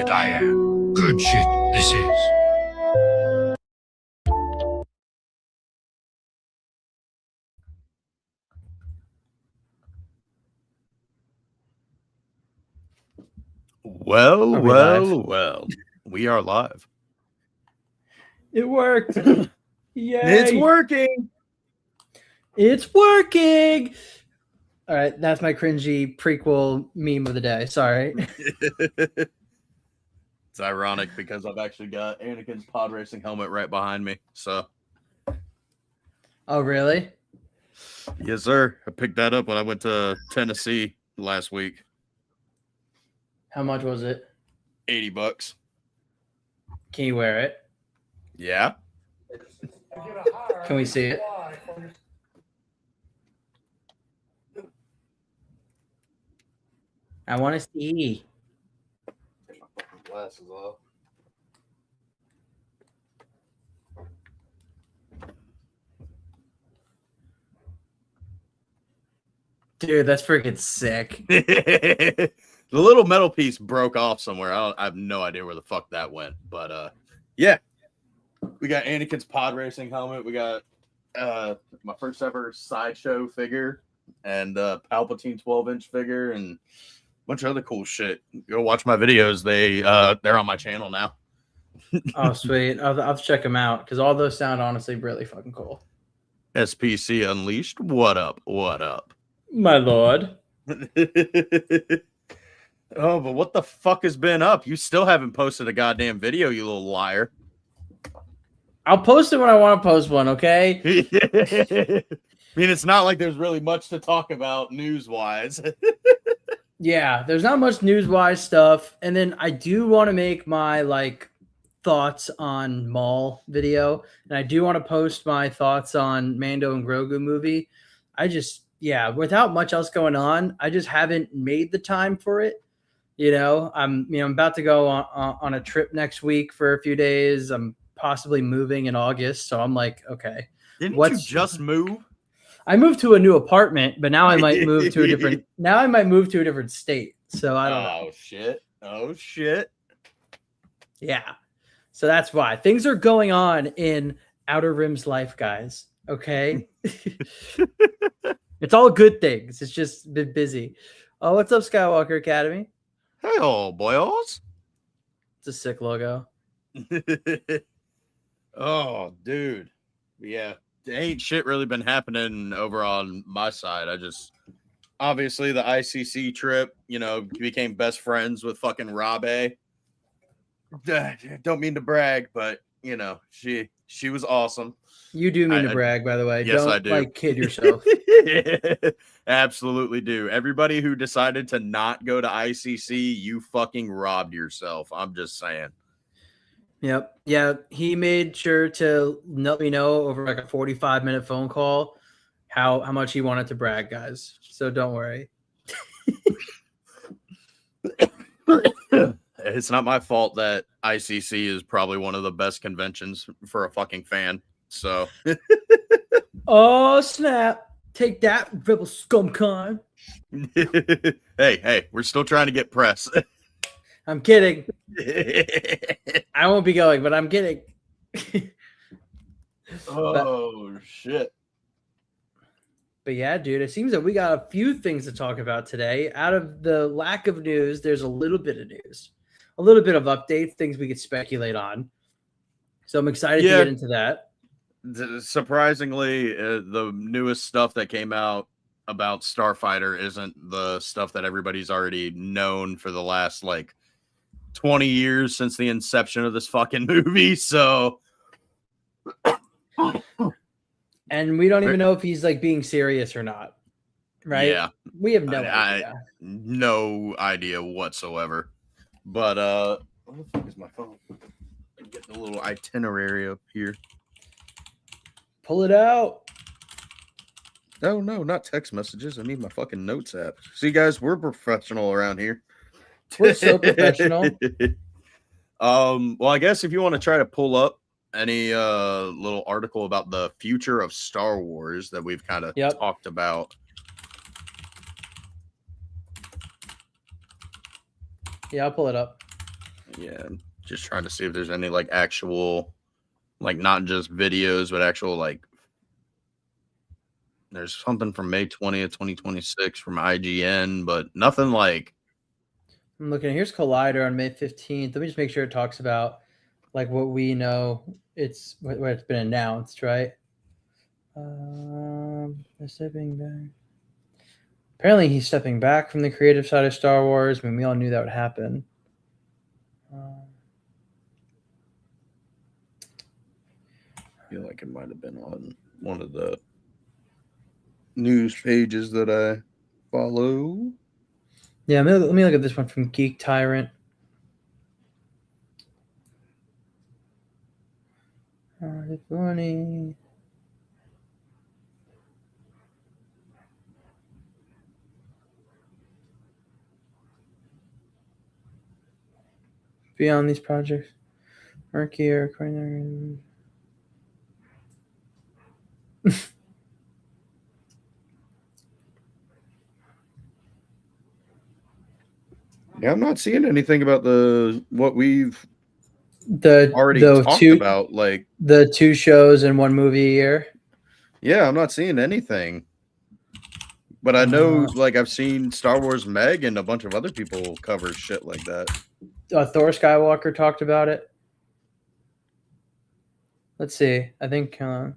Damn. Good shit, this is. Well, Are we live? well. We are live. It worked. Yay. It's working. It's working. All right, that's my cringy prequel meme of the day. Sorry. It's ironic because I've actually got Anakin's pod racing helmet right behind me. So, Oh, really? yes, sir. I picked that up when I went to Tennessee last week. How much was it? $80. Can you wear it? Yeah. Can we see it? I want to see. Take my fucking glasses off. Dude, that's freaking sick. The little metal piece broke off somewhere. I have no idea where the fuck that went. But yeah. We got Anakin's pod racing helmet. We got my first ever sideshow figure and Palpatine 12-inch figure and a bunch of other cool shit. Go watch my videos. They're on my channel now. Oh, sweet. I'll have to check them out because all those sound honestly really fucking cool. SPC Unleashed. What up? What up? My lord. Oh, but what the fuck has been up? You still haven't posted a goddamn video, you little liar. I'll post it when I want to post one, okay? I mean, it's not like there's really much to talk about news-wise. Yeah, there's not much news-wise stuff. And then I do want to make my thoughts on Maul video. And I do want to post my thoughts on Mando and Grogu movie. Without much else going on, I just haven't made the time for it. I'm about to go on a trip next week for a few days. I'm possibly moving in August, so I'm like, okay. Didn't you just move? I moved to a new apartment, but now I might move to a different. Now I might move to a different state. So I don't know. Oh shit. Yeah. So that's why things are going on in Outer Rim's life, guys. Okay. It's all good things. It's just been busy. Oh, what's up, Skywalker Academy? Hey, old boyos. It's a sick logo. Oh, dude. Yeah. Ain't shit really been happening over on my side. Obviously the ICC trip, became best friends with fucking Rabe. Don't mean to brag, but she was awesome. You do mean to brag, by the way. Yes, Don't, I do. Kid yourself. Absolutely do. Everybody who decided to not go to ICC, you fucking robbed yourself. I'm just saying. Yep. Yeah, he made sure to let me know over a 45-minute phone call how much he wanted to brag, guys. So don't worry. It's not my fault that ICC is probably one of the best conventions for a fucking fan. So, oh snap! Take that, rebel scum con. Hey, we're still trying to get press. I'm kidding. I won't be going, but I'm kidding. Shit. But yeah, dude, it seems that we got a few things to talk about today. Out of the lack of news, there's a little bit of news, a little bit of updates, things we could speculate on. So I'm excited to get into that. Surprisingly, the newest stuff that came out about Starfighter isn't the stuff that everybody's already known for the last 20 years since the inception of this fucking movie. So, and we don't even know if he's being serious or not, right? Yeah, we have no idea. No idea whatsoever. But where the fuck is my phone? Get the little itinerary up here. Pull it out. No, not text messages. I need my fucking notes app. See, guys, we're professional around here. We're so professional. Well, I guess if you want to try to pull up any little article about the future of Star Wars that we've kind of talked about. Yeah, I'll pull it up. Yeah, just trying to see if there's any like actual, like not just videos, but actual like. There's something from May 20th, 2026 from IGN, but nothing like. I'm looking. Here's Collider on May 15th. Let me just make sure it talks about like what we know. It's where it's been announced, right? Stepping back. Apparently, he's stepping back from the creative side of Star Wars. I mean, we all knew that would happen. I feel like it might have been on one of the news pages that I follow. Yeah, let me look at this one from Geek Tyrant. Funny. Beyond these projects, Murky or Yeah, I'm not seeing anything about what we've already talked about, like the 2 shows and 1 movie a year. Yeah, I'm not seeing anything. But I know, like, I've seen Star Wars Meg and a bunch of other people cover shit like that. Thor Skywalker talked about it. Let's see. I think TV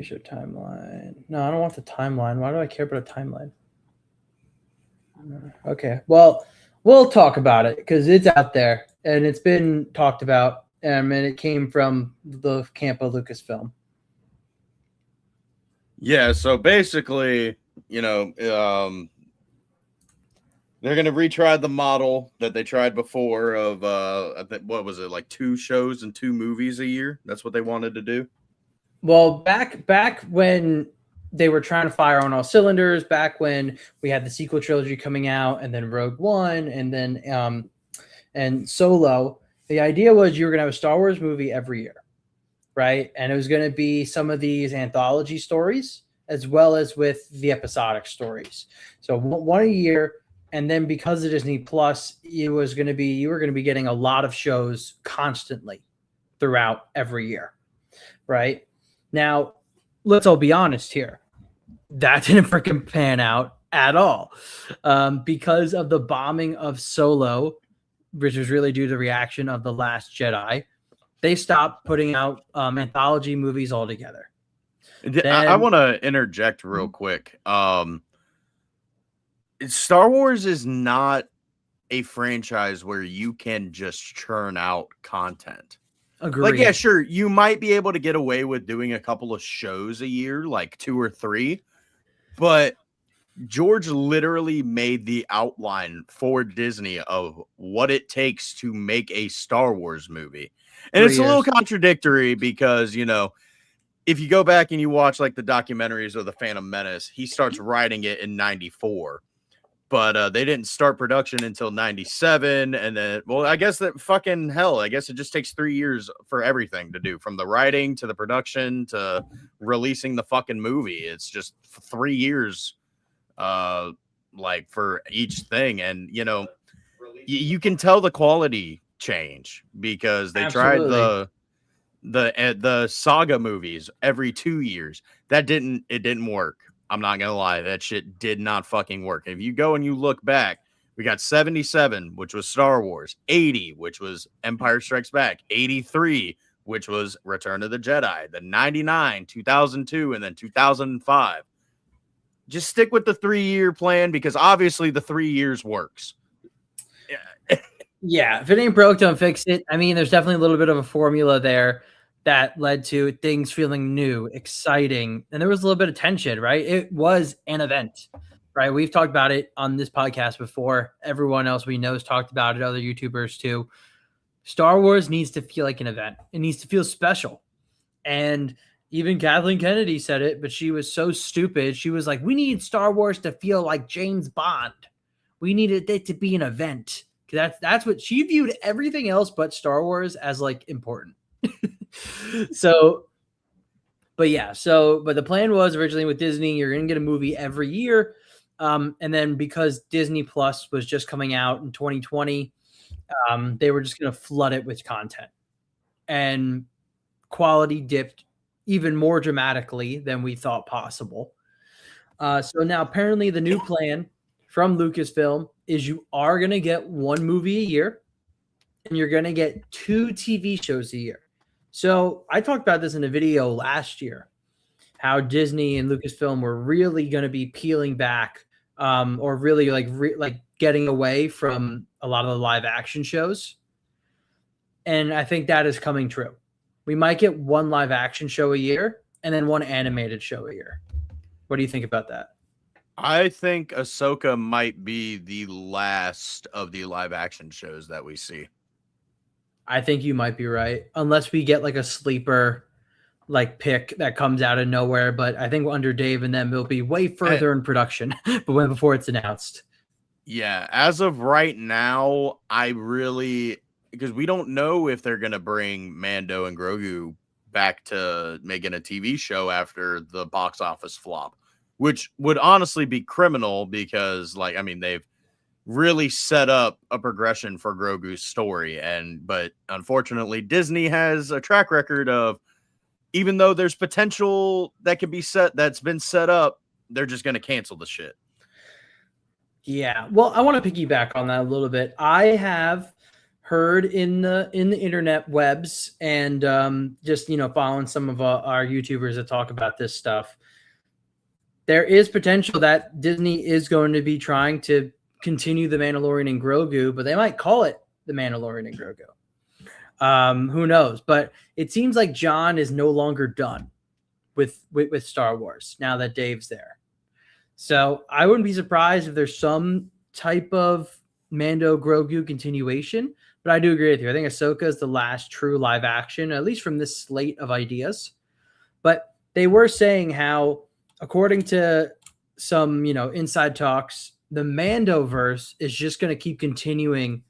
show timeline. No, I don't want the timeline. Why do I care about a timeline? Okay. Well, we'll talk about it because it's out there and it's been talked about. And it came from the camp of Lucasfilm. Yeah, so basically, you know, they're going to retry the model that they tried before of, I think, what was it, like 2 shows and 2 movies a year? That's what they wanted to do? Well, back when they were trying to fire on all cylinders, back when we had the sequel trilogy coming out and then Rogue One and then and Solo, the idea was you were going to have a Star Wars movie every year, right? And it was going to be some of these anthology stories as well as with the episodic stories. So 1 a year. And then because of Disney Plus, you were going to be getting a lot of shows constantly throughout every year, right? Now, let's all be honest here. That didn't freaking pan out at all because of the bombing of Solo, which was really due to the reaction of The Last Jedi. They stopped putting out anthology movies altogether. I want to interject real quick. Star Wars is not a franchise where you can just churn out content. Agreed. Like, yeah, sure, you might be able to get away with doing a couple of shows a year, like 2 or 3, but George literally made the outline for Disney of what it takes to make a Star Wars movie. And it's a little contradictory because, you know, if you go back and you watch like the documentaries of the Phantom Menace, he starts writing it in 94. But they didn't start production until 97. And then, well, I guess that fucking hell, I guess it just takes 3 years for everything to do, from the writing to the production to releasing the fucking movie. It's just 3 years, like for each thing. And, you know, you can tell the quality change because they tried the saga movies every 2 years. It didn't work. I'm not going to lie. That shit did not fucking work. If you go and you look back, we got 77, which was Star Wars, 80, which was Empire Strikes Back, 83, which was Return of the Jedi, the 99, 2002, and then 2005. Just stick with the 3-year plan because obviously the 3 years works. Yeah, if it ain't broke, don't fix it. I mean, there's definitely a little bit of a formula there that led to things feeling new, exciting, and there was a little bit of tension, right? It was an event, right? We've talked about it on this podcast before. Everyone else we know has talked about it, other YouTubers too. Star Wars needs to feel like an event. It needs to feel special. And even Kathleen Kennedy said it, but she was so stupid. She was like, we need Star Wars to feel like James Bond. We needed it to be an event. That's what she viewed everything else but Star Wars as like important. But the plan was originally with Disney, you're going to get a movie every year. And then because Disney Plus was just coming out in 2020, they were just going to flood it with content. And quality dipped even more dramatically than we thought possible. So now apparently the new plan from Lucasfilm is you are going to get one movie a year and you're going to get 2 TV shows a year. So I talked about this in a video last year, how Disney and Lucasfilm were really going to be peeling back or really like getting away from a lot of the live action shows. And I think that is coming true. We might get one live action show a year and then one animated show a year. What do you think about that? I think Ahsoka might be the last of the live action shows that we see. I think you might be right, unless we get like a sleeper like pick that comes out of nowhere. But I think under Dave and them, it'll be way further in production, but before it's announced. Yeah, as of right now, because we don't know if they're gonna bring Mando and Grogu back to making a TV show after the box office flop, which would honestly be criminal because, they've really set up a progression for Grogu's story. But unfortunately, Disney has a track record of, even though there's potential that's been set up, they're just going to cancel the shit. Yeah. Well, I want to piggyback on that a little bit. I have heard in the internet webs and just, following some of our YouTubers that talk about this stuff, there is potential that Disney is going to be trying to continue The Mandalorian and Grogu, but they might call it The Mandalorian and Grogu. Who knows? But it seems like John is no longer done with Star Wars now that Dave's there. So I wouldn't be surprised if there's some type of Mando Grogu continuation. But I do agree with you. I think Ahsoka is the last true live action, at least from this slate of ideas. But they were saying how, according to some, inside talks, the Mandoverse is just going to keep continuing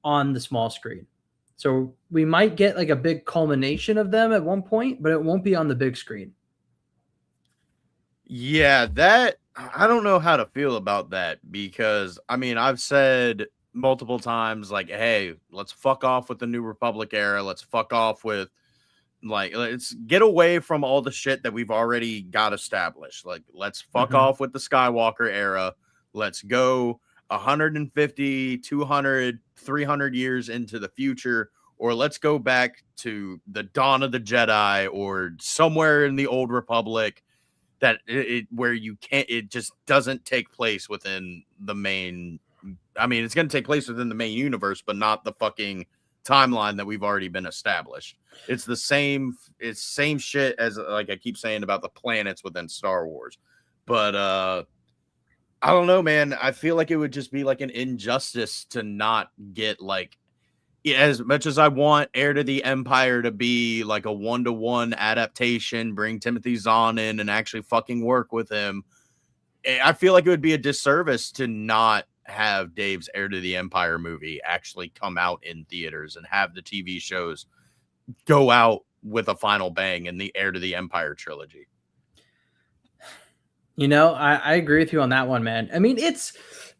on the small screen. So we might get like a big culmination of them at one point, but it won't be on the big screen. Yeah, I don't know how to feel about that because, I've said multiple times, hey, let's fuck off with the New Republic era. Let's fuck off with, let's get away from all the shit that we've already got established. Let's fuck off with the Skywalker era. Let's go 150, 200, 300 years into the future, or let's go back to the dawn of the Jedi or somewhere in the old Republic where it just doesn't take place within the main. It's going to take place within the main universe, but not the fucking timeline that we've already been established. It's the same shit as I keep saying about the planets within Star Wars. But I don't know, man. I feel like it would just be like an injustice to not get as much as I want Heir to the Empire to be like a 1-to-1 adaptation, bring Timothy Zahn in and actually fucking work with him. I feel like it would be a disservice to not have Dave's Heir to the Empire movie actually come out in theaters and have the TV shows go out with a final bang in the Heir to the Empire trilogy. I agree with you on that one, man.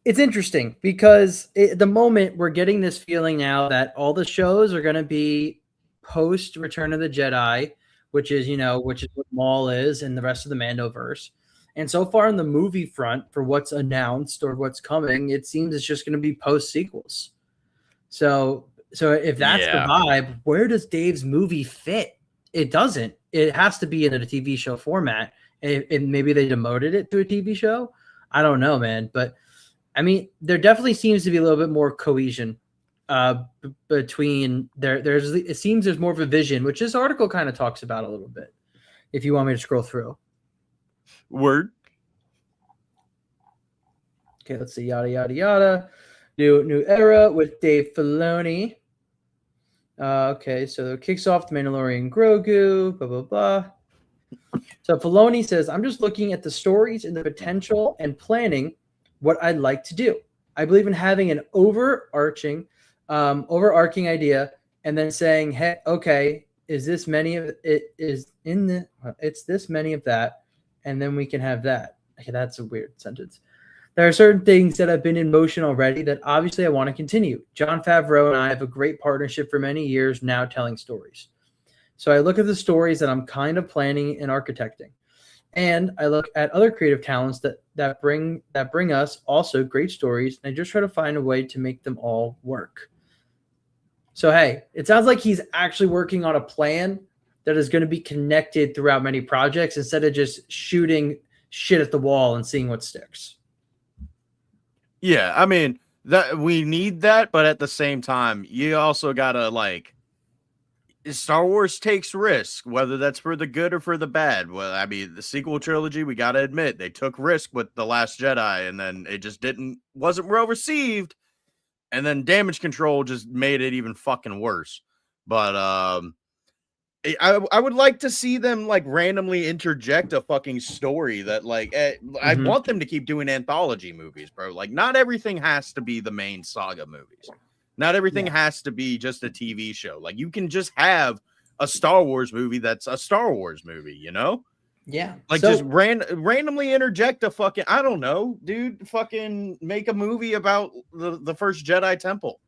It's interesting because at the moment we're getting this feeling now that all the shows are going to be post Return of the Jedi, which is what Maul is and the rest of the Mandoverse. And so far in the movie front for what's announced or what's coming, it seems it's just going to be post sequels. So if that's the vibe, where does Dave's movie fit? It doesn't. It has to be in a TV show format. And maybe they demoted it to a TV show. I don't know, man. But there definitely seems to be a little bit more cohesion between it seems there's more of a vision, which this article kind of talks about a little bit. If you want me to scroll through. Word. Okay, let's see. Yada yada yada. New era with Dave Filoni. Okay, so it kicks off the Mandalorian Grogu. Blah blah blah. So Filoni says, "I'm just looking at the stories and the potential and planning what I'd like to do. I believe in having an overarching idea and then saying, hey, okay, is this many of it is in the it's this many of that, and then we can have that." Okay, that's a weird sentence. There are certain things that have been in motion already that obviously I want to continue. Jon Favreau and I have a great partnership for many years now telling stories. So I look at the stories that I'm kind of planning and architecting. And I look at other creative talents that bring us also great stories, and I just try to find a way to make them all work. So hey, it sounds like he's actually working on a plan that is going to be connected throughout many projects instead of just shooting shit at the wall and seeing what sticks. Yeah, I mean that we need that, but at the same time, you also gotta like Star Wars takes risk, whether that's for the good or for the bad. Well, I mean, the sequel trilogy, we gotta admit, they took risk with The Last Jedi, and then it just wasn't well received, and then Damage Control just made it even fucking worse. But I would like to see them like randomly interject a fucking story that like I want them to keep doing anthology movies, bro. Like, not everything has to be the main saga movies. Not everything has to be just a TV show. Like, you can just have a Star Wars movie that's a Star Wars movie, you know? Yeah. Like, just randomly interject a fucking, I don't know, dude, fucking make a movie about the first Jedi Temple,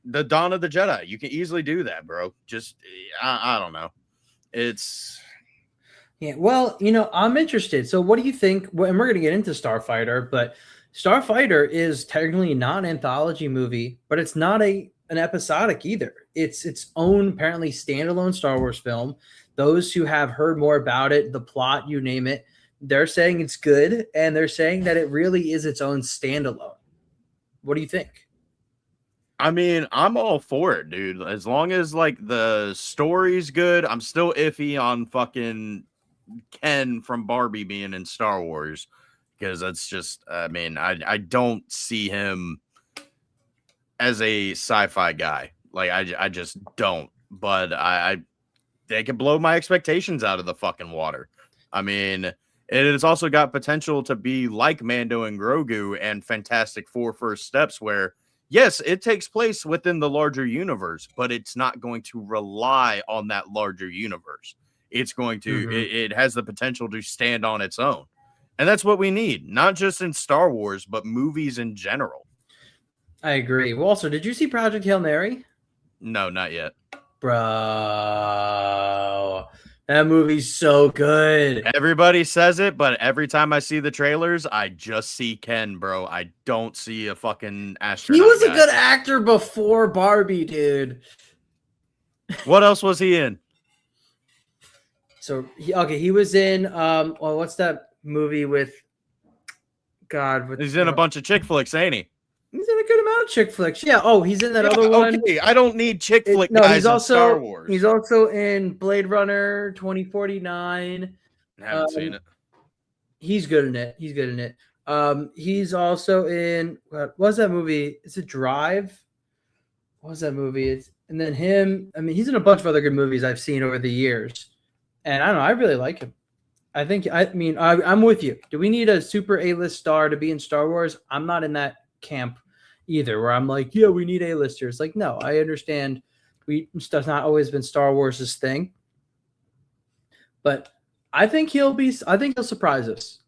the Dawn of the Jedi. You can easily do that, bro. Just, I don't know. Yeah, well, I'm interested. So what do you think? And we're going to get into Starfighter, but Starfighter is technically not an anthology movie, but it's not an episodic either. It's its own apparently standalone Star Wars film. Those who have heard more about it, the plot, you name it, they're saying it's good, and they're saying that it really is its own standalone. What do you think? I mean, I'm all for it, dude. As long as like the story's good. I'm still iffy on fucking Ken from Barbie being in Star Wars, because that's just, I mean, I don't see him as a sci-fi guy. Like, I just don't. But they could blow my expectations out of the fucking water. I mean, it has also got potential to be like Mando and Grogu and Fantastic Four First Steps, where yes, it takes place within the larger universe, but it's not going to rely on that larger universe. It's going to, it has the potential to stand on its own. And that's what we need, not just in Star Wars, but movies in general. I agree. Well, also, did you see Project Hail Mary? No, not yet. Bro, that movie's so good. Everybody says it, but every time I see the trailers, I just see Ken, bro. I don't see a fucking astronaut. He was a good actor before Barbie, dude. What else was he in? So he was in well, what's that movie with God? He's in a bunch of chick flicks, ain't he? He's in a good amount of chick flicks. Yeah. Oh, he's in that other one. Okay. I don't need chick flick guys he's also, in Star Wars. He's also in Blade Runner 2049. I haven't seen it. He's good in it. He's also in what was that movie? Is it Drive? What was that movie? And then him. I mean, he's in a bunch of other good movies I've seen over the years. And I don't know. I really like him. I'm with you. Do we need a super A-list star to be in Star Wars? I'm not in that camp either, where I'm like, yeah, we need A-listers. Like, no, I understand. It's not always been Star Wars' thing, but I think he'll surprise us.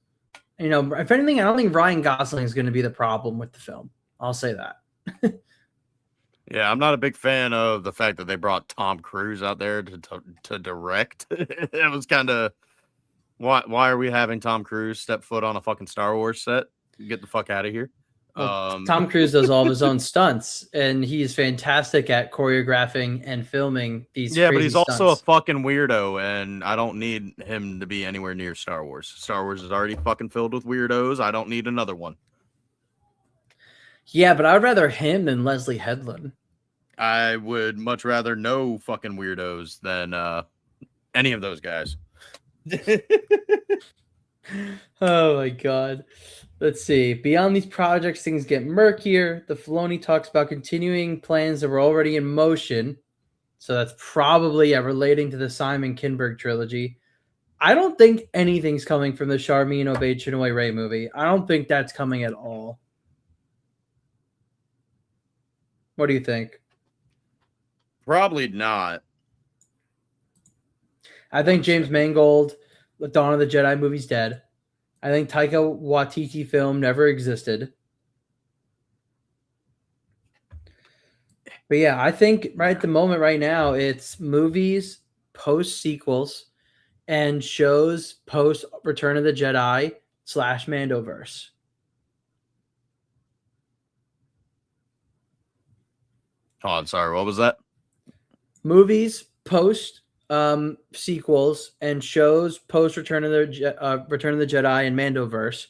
If anything, I don't think Ryan Gosling is going to be the problem with the film. I'll say that. Yeah, I'm not a big fan of the fact that they brought Tom Cruise out there to direct. It was kind of, why are we having Tom Cruise step foot on a fucking Star Wars set? Get the fuck out of here. Well, Tom Cruise does all of his own stunts, and he's fantastic at choreographing and filming these. Yeah, but he's stunts. Also a fucking weirdo, and I don't need him to be anywhere near Star Wars. Star Wars is already fucking filled with weirdos. I don't need another one. Yeah, but I'd rather him than Leslie Headland. I would much rather no fucking weirdos than any of those guys. Oh my god. Let's see. Beyond these projects, things get murkier. The Filoni talks about continuing plans that were already in motion. So that's probably relating to the Simon Kinberg trilogy. I don't think anything's coming from the Charmin Obaid Chinoy Ray movie. I don't think that's coming at all. What do you think? Probably not. I think James Mangold, the Dawn of the Jedi movie's dead. I think Taika Waititi film never existed. But yeah, I think right at the moment right now it's movies post sequels and shows post Return of the Jedi / Mandoverse. Oh, I'm sorry. What was that? Movies post sequels and shows post Return of the Jedi and Mandoverse.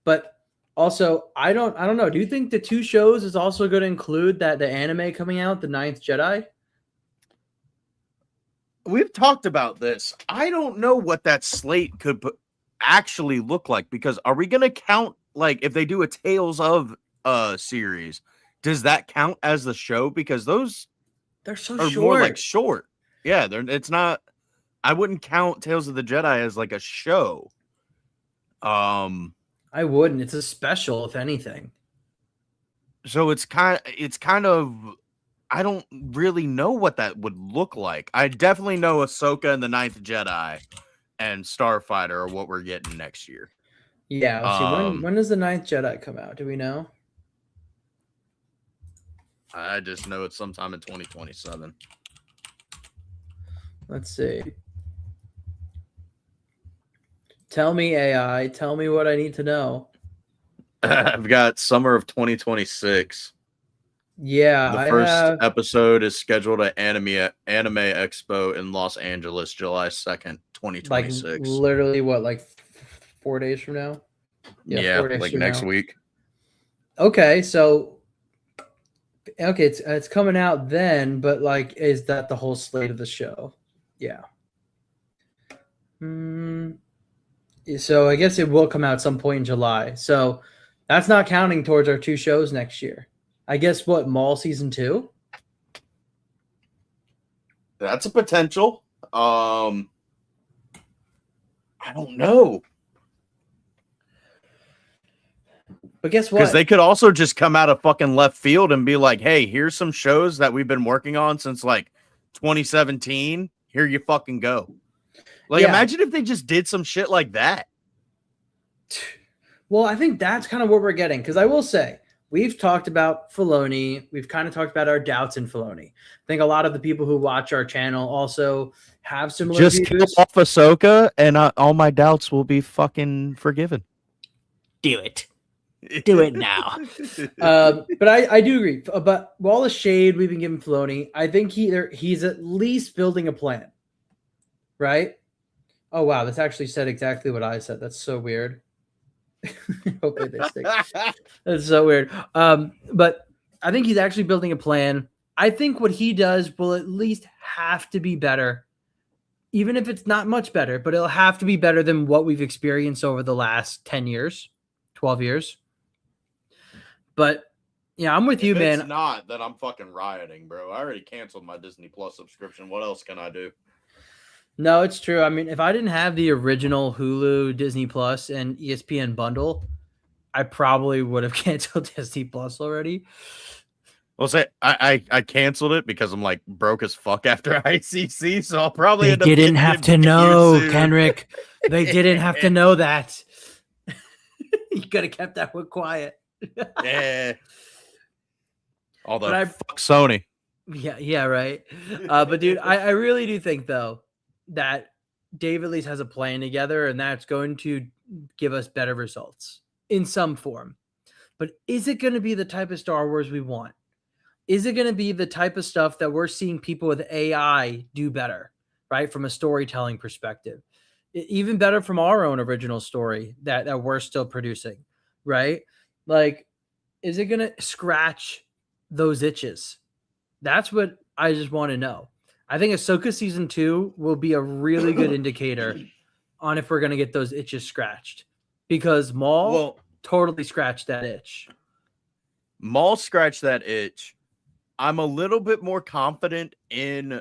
But also, I don't know. Do you think the two shows is also going to include that the anime coming out, the Ninth Jedi? We've talked about this. I don't know what that slate could actually look like, because are we going to count, like, if they do a Tales of series, does that count as the show? Because those they're so are short. more like short. Yeah, it's not. I wouldn't count Tales of the Jedi as like a show. I wouldn't. It's a special, if anything. So it's kind of. I don't really know what that would look like. I definitely know Ahsoka and the Ninth Jedi and Starfighter are what we're getting next year. Yeah. Let's see. When does the Ninth Jedi come out? Do we know? I just know it's sometime in 2027. Let's see. Tell me, AI. Tell me what I need to know. I've got summer of 2026. Yeah. The first episode is scheduled at Anime Expo in Los Angeles, July 2nd, 2026. Like literally what, like 4 days from now? Yeah, 4 days like from next now. week. Okay, so it's coming out then, but like, is that the whole slate of the show? Yeah. So I guess it will come out at some point in July. So that's not counting towards our two shows next year. I guess what, Maul season 2? That's a potential. I don't know. But guess what? Because they could also just come out of fucking left field and be like, hey, here's some shows that we've been working on since like 2017. Here you fucking go. Like, imagine if they just did some shit like that. Well, I think that's kind of what we're getting. Because I will say, we've talked about Filoni. We've kind of talked about our doubts in Filoni. I think a lot of the people who watch our channel also have similar just views. kill off Ahsoka and all my doubts will be fucking forgiven. Do it. Do it now. But I do agree. But all the shade we've been giving Filoni, I think he's at least building a plan. Right? Oh, wow. That's actually said exactly what I said. That's so weird. Hopefully they stick. That's so weird. But I think he's actually building a plan. I think what he does will at least have to be better, even if it's not much better, but it'll have to be better than what we've experienced over the last 10 years, 12 years. But yeah, I'm with you, man. If it's not, then I'm fucking rioting, bro. I already canceled my Disney Plus subscription. What else can I do? No, it's true. I mean, if I didn't have the original Hulu, Disney Plus, and ESPN bundle, I probably would have canceled Disney Plus already. Well, say I canceled it because I'm like broke as fuck after ICC, so I'll probably They didn't have to know, Kenrick. They didn't have to know that. You could have kept that one quiet. Yeah. Although fuck Sony. Yeah, right. But dude, I really do think though that Dave at least has a plan together, and that's going to give us better results in some form. But is it going to be the type of Star Wars we want? Is it going to be the type of stuff that we're seeing people with AI do better, right? From a storytelling perspective, even better from our own original story that we're still producing, right? Like, is it going to scratch those itches? That's what I just want to know. I think Ahsoka season 2 will be a really good indicator on if we're going to get those itches scratched, because Maul totally scratched that itch. Maul scratched that itch. I'm a little bit more confident in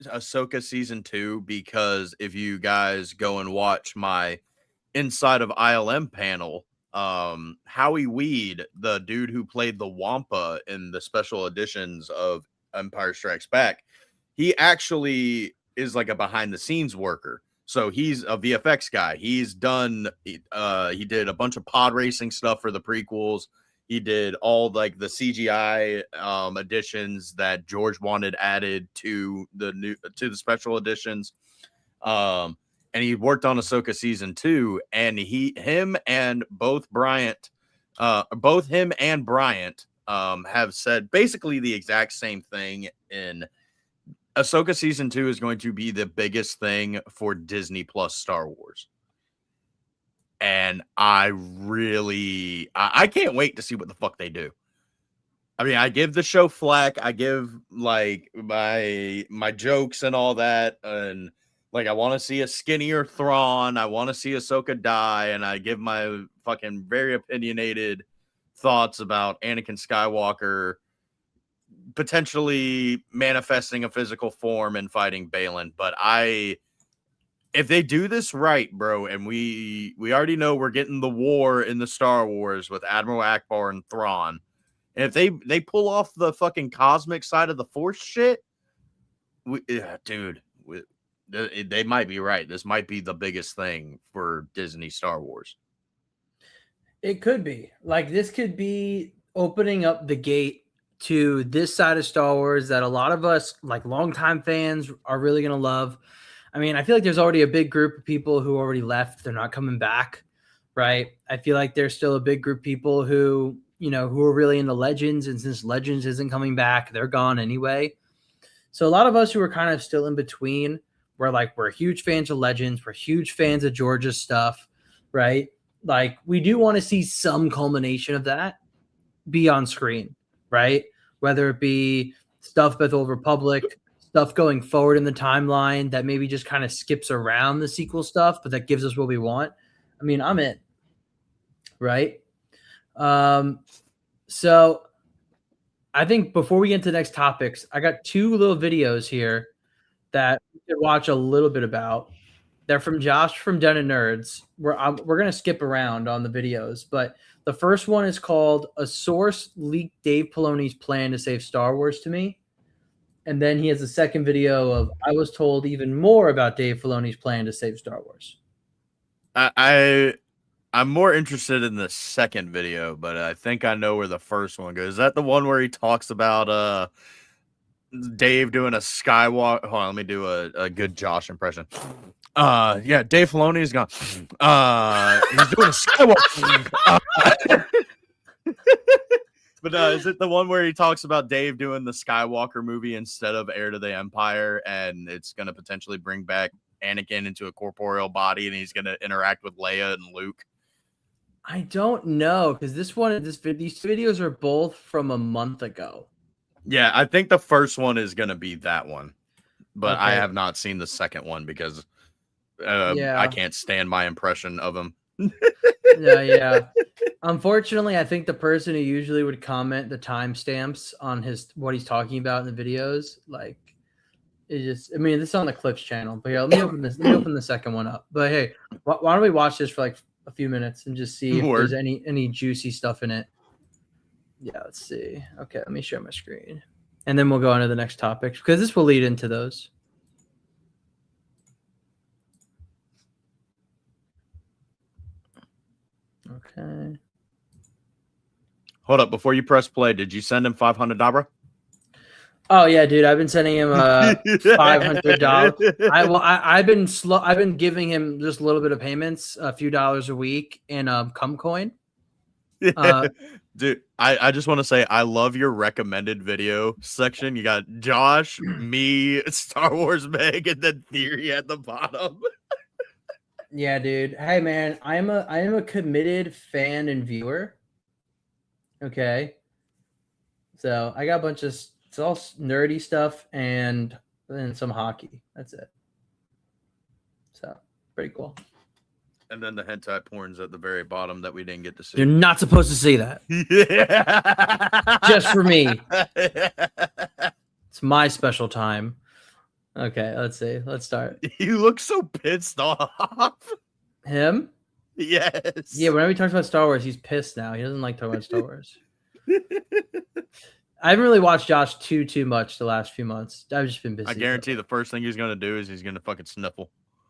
Ahsoka season 2 because if you guys go and watch my Inside of ILM panel, Howie Weed, the dude who played the Wampa in the special editions of Empire Strikes Back, he actually is like a behind the scenes worker. So he's a VFX guy. He's done he did a bunch of pod racing stuff for the prequels. He did all like the CGI additions that George wanted added to the special editions. And he worked on Ahsoka season 2, and him and Bryant have said basically the exact same thing. In Ahsoka season 2 is going to be the biggest thing for Disney Plus Star Wars. And I can't wait to see what the fuck they do. I mean, I give the show flack. I give like my jokes and all that. And like, I want to see a skinnier Thrawn. I want to see Ahsoka die. And I give my fucking very opinionated thoughts about Anakin Skywalker potentially manifesting a physical form and fighting Balin. But if they do this right, bro, and we already know we're getting the war in the Star Wars with Admiral Akbar and Thrawn, and if they pull off the fucking cosmic side of the Force shit, they might be right. This might be the biggest thing for Disney Star Wars. It could be. Like, this could be opening up the gate to this side of Star Wars that a lot of us, like longtime fans, are really going to love. I mean, I feel like there's already a big group of people who already left. They're not coming back, right? I feel like there's still a big group of people who, who are really into Legends. And since Legends isn't coming back, they're gone anyway. So a lot of us who are kind of still in between, we're huge fans of Legends. We're huge fans of George's stuff, right? Like, we do want to see some culmination of that be on screen, right? Whether it be stuff with Old Republic, stuff going forward in the timeline that maybe just kind of skips around the sequel stuff, but that gives us what we want. I mean, I'm in, right? So I think before we get into the next topics, I got 2 little videos here that we could watch a little bit about. They're from Josh from Den of Nerds. We're going to skip around on the videos, but the first one is called "A Source Leaked Dave Filoni's Plan to Save Star Wars to Me." And then he has a second video of "I was told even more about Dave Filoni's plan to save Star Wars." I'm more interested in the second video, but I think I know where the first one goes. Is that the one where he talks about Dave doing a Skywalker? Hold on, let me do a good Josh impression. Yeah, Dave Filoni is gone. He's doing a Skywalker. But is it the one where he talks about Dave doing the Skywalker movie instead of Heir to the Empire, and it's going to potentially bring back Anakin into a corporeal body, and he's going to interact with Leia and Luke? I don't know, because these videos are both from a month ago. Yeah, I think the first one is going to be that one, but Okay. I have not seen the second one because I can't stand my impression of him. Yeah. Unfortunately, I think the person who usually would comment the timestamps on what he's talking about in the videos, like, this is on the Clips channel. But yeah, let me open the second one up. But hey, why don't we watch this for like a few minutes and just see if there's any juicy stuff in it? Yeah, let's see. Okay, let me share my screen, and then we'll go on to the next topics because this will lead into those. Okay. Hold up, before you press play, did you send him $500? Oh yeah, dude, I've been sending him $500. I've been slow. I've been giving him just a little bit of payments, a few dollars a week in cum coin. Dude, I just want to say I love your recommended video section. You got Josh, me, Star Wars Meg, and then Theory at the bottom. Yeah, dude. Hey man, I am a committed fan and viewer. Okay. So I got a bunch of, it's all nerdy stuff and some hockey. That's it. So pretty cool. And then the hentai porns at the very bottom that we didn't get to see. You're not supposed to see that. Yeah. Just for me. It's my special time. Okay, let's see. Let's start. You look so pissed off. Him? Yes. Yeah, whenever he talks about Star Wars, he's pissed now. He doesn't like talking about Star Wars. I haven't really watched Josh too much the last few months. I've just been busy. I guarantee the first thing he's going to do is he's going to fucking sniffle.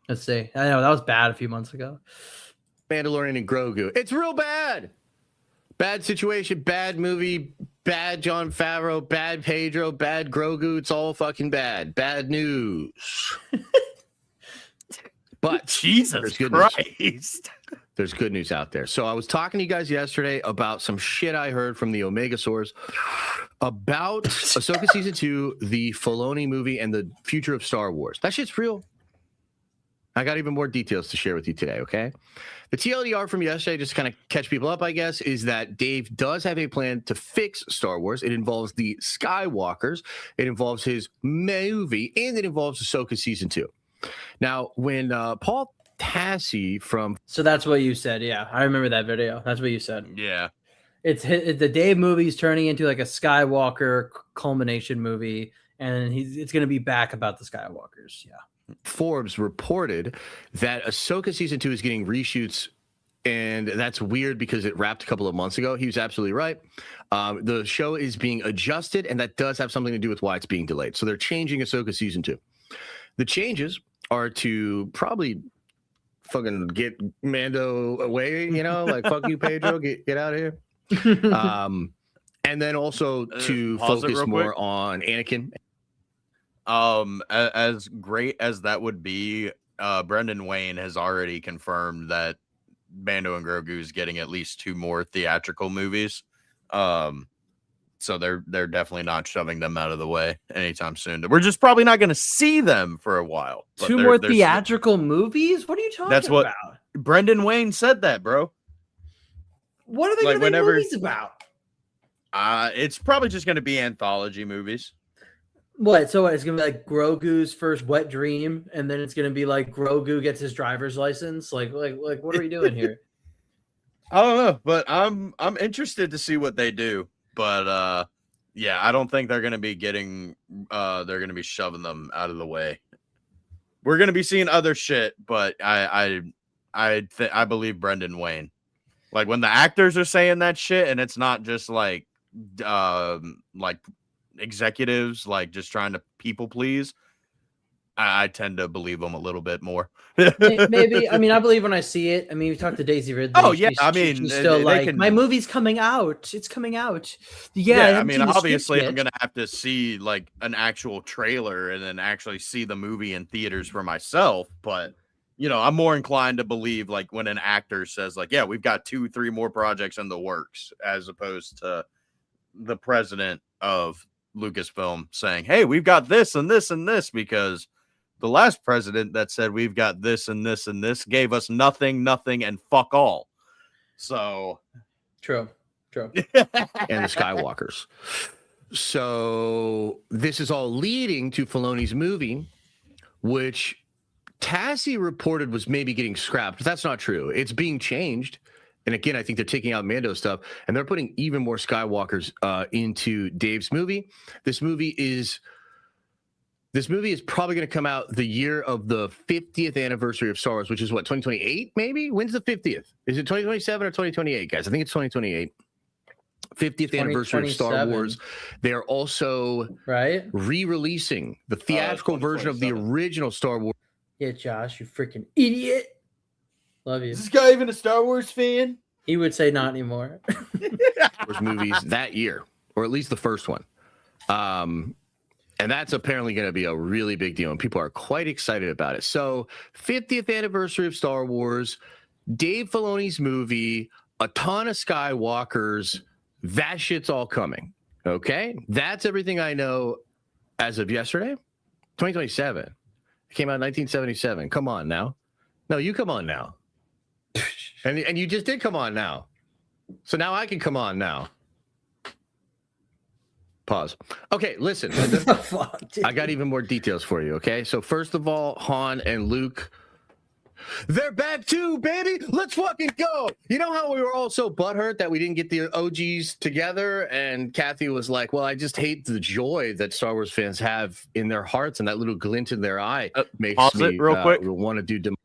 Let's see. I know that was bad a few months ago. Mandalorian and Grogu. It's real bad. Bad situation, bad movie, bad Jon Favreau, bad Pedro, bad Grogu. It's all fucking bad. Bad news. But Jesus good Christ. News. There's good news out there. So I was talking to you guys yesterday about some shit I heard from the Omega source about Ahsoka Season 2, the Filoni movie, and the future of Star Wars. That shit's real. I got even more details to share with you today, okay? The TLDR from yesterday, just to kind of catch people up, I guess, is that Dave does have a plan to fix Star Wars. It involves the Skywalkers, it involves his movie, and it involves Ahsoka Season 2. Now, when Paul Tassi from... So that's what you said, yeah. I remember that video. That's what you said. Yeah. It's the Dave movie's turning into like a Skywalker culmination movie, and it's going to be back about the Skywalkers, yeah. Forbes reported that Ahsoka Season 2 is getting reshoots, and that's weird because it wrapped a couple of months ago. He was absolutely right. The show is being adjusted, and that does have something to do with why it's being delayed. So they're changing Ahsoka Season 2. The changes are to probably fucking get Mando away, like, fuck you, Pedro, get out of here. And then also to focus more on Anakin. As great as that would be, Brendan Wayne has already confirmed that Mando and Grogu is getting at least 2 more theatrical movies. So they're definitely not shoving them out of the way anytime soon. We're just probably not going to see them for a while. 2 more theatrical movies? What are you talking about? That's what Brendan Wayne said that, bro. What are they going to make movies about? It's probably just going to be anthology movies. What? So it's going to be like Grogu's first wet dream, and then it's going to be like Grogu gets his driver's license? Like what are we doing here? I don't know, but I'm interested to see what they do. But yeah, I don't think they're going to be they're going to be shoving them out of the way. We're going to be seeing other shit, but I believe Brendan Wayne. Like when the actors are saying that shit, and it's not just like executives like just trying to people please, I tend to believe them a little bit more. Maybe. I mean, I believe when I see it. I mean, we talked to Daisy Ridley. Oh yeah, she's still like, my movie's coming out. It's coming out. Yeah, I mean, obviously, I'm gonna have to see like an actual trailer and then actually see the movie in theaters for myself. But I'm more inclined to believe like when an actor says like, yeah, we've got 2-3 more projects in the works, as opposed to the president of Lucasfilm saying, hey, we've got this and this and this, because the last president that said we've got this and this and this gave us nothing, and fuck all. So true. And the Skywalkers. So this is all leading to Filoni's movie, which Tassi reported was maybe getting scrapped, but that's not true. It's being changed. And again, I think they're taking out Mando stuff, and they're putting even more Skywalkers into Dave's movie. This movie is probably going to come out the year of the 50th anniversary of Star Wars, which is what, 2028 maybe? When's the 50th? Is it 2027 or 2028, guys? I think it's 2028. 50th anniversary of Star Wars. They are also re-releasing the theatrical version of the original Star Wars. Yeah, Josh, you freaking idiot. Love you. Is this guy even a Star Wars fan? He would say not anymore. Movies that year, or at least the first one. And that's apparently going to be a really big deal, and people are quite excited about it. So 50th anniversary of Star Wars, Dave Filoni's movie, a ton of Skywalkers, that shit's all coming. Okay? That's everything I know as of yesterday. 2027. It came out in 1977. Come on now. No, you come on now. And you just did come on now. So now I can come on now. Pause. Okay, listen. I got even more details for you, okay? So first of all, Han and Luke, they're back too, baby. Let's fucking go. You know how we were all so butthurt that we didn't get the OGs together? And Kathy was like, well, I just hate the joy that Star Wars fans have in their hearts, and that little glint in their eye makes me real quick. Want to do...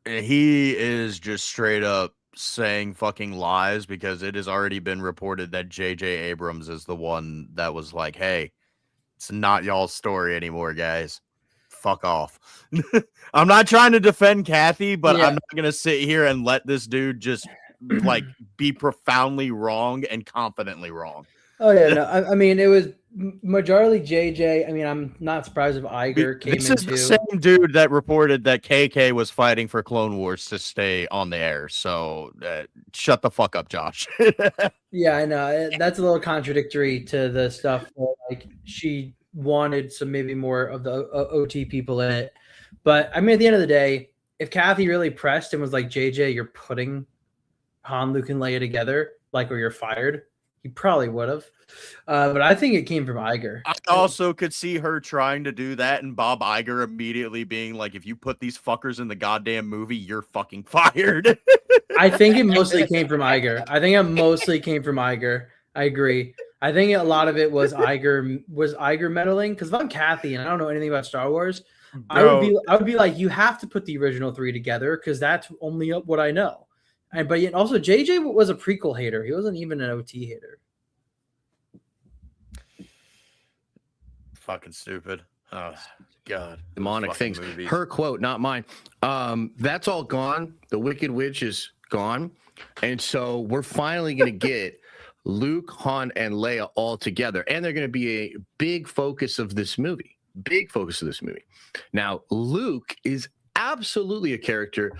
He is just straight up saying fucking lies, because it has already been reported that J.J. Abrams is the one that was like, hey, it's not y'all's story anymore, guys. fuck off. I'm not trying to defend Kathy, but Yeah. I'm not gonna sit here and let this dude just like be profoundly wrong and confidently wrong. Oh yeah, no, I mean it was majority JJ. I mean, I'm not surprised if Iger came This is the into. same dude that reported that KK was fighting for Clone Wars to stay on the air. So shut the fuck up, Josh. Yeah, I know that's a little contradictory to the stuff where, like she wanted some maybe more of the OT people in it. But I mean, at the end of the day, if Kathy really pressed and was like, JJ, you're putting Han, Luke, and Leia together, like, or you're fired, he probably would have. But I think it came from Iger. I also could see her trying to do that and Bob Iger immediately being like, if you put these fuckers in the goddamn movie, you're fucking fired. I think it mostly came from Iger. I agree. I think a lot of it was Iger meddling. Because if I'm Kathy and I don't know anything about Star Wars, I would be like, you have to put the original 3 together because that's only what I know. But yet also JJ was a prequel hater. He wasn't even an OT hater. Fucking stupid. Oh God. Demonic things. Movies. Her quote, not mine. That's all gone. The Wicked Witch is gone. And so we're finally going to get Luke, Han, and Leia all together. And they're going to be a big focus of this movie. Now, Luke is absolutely a character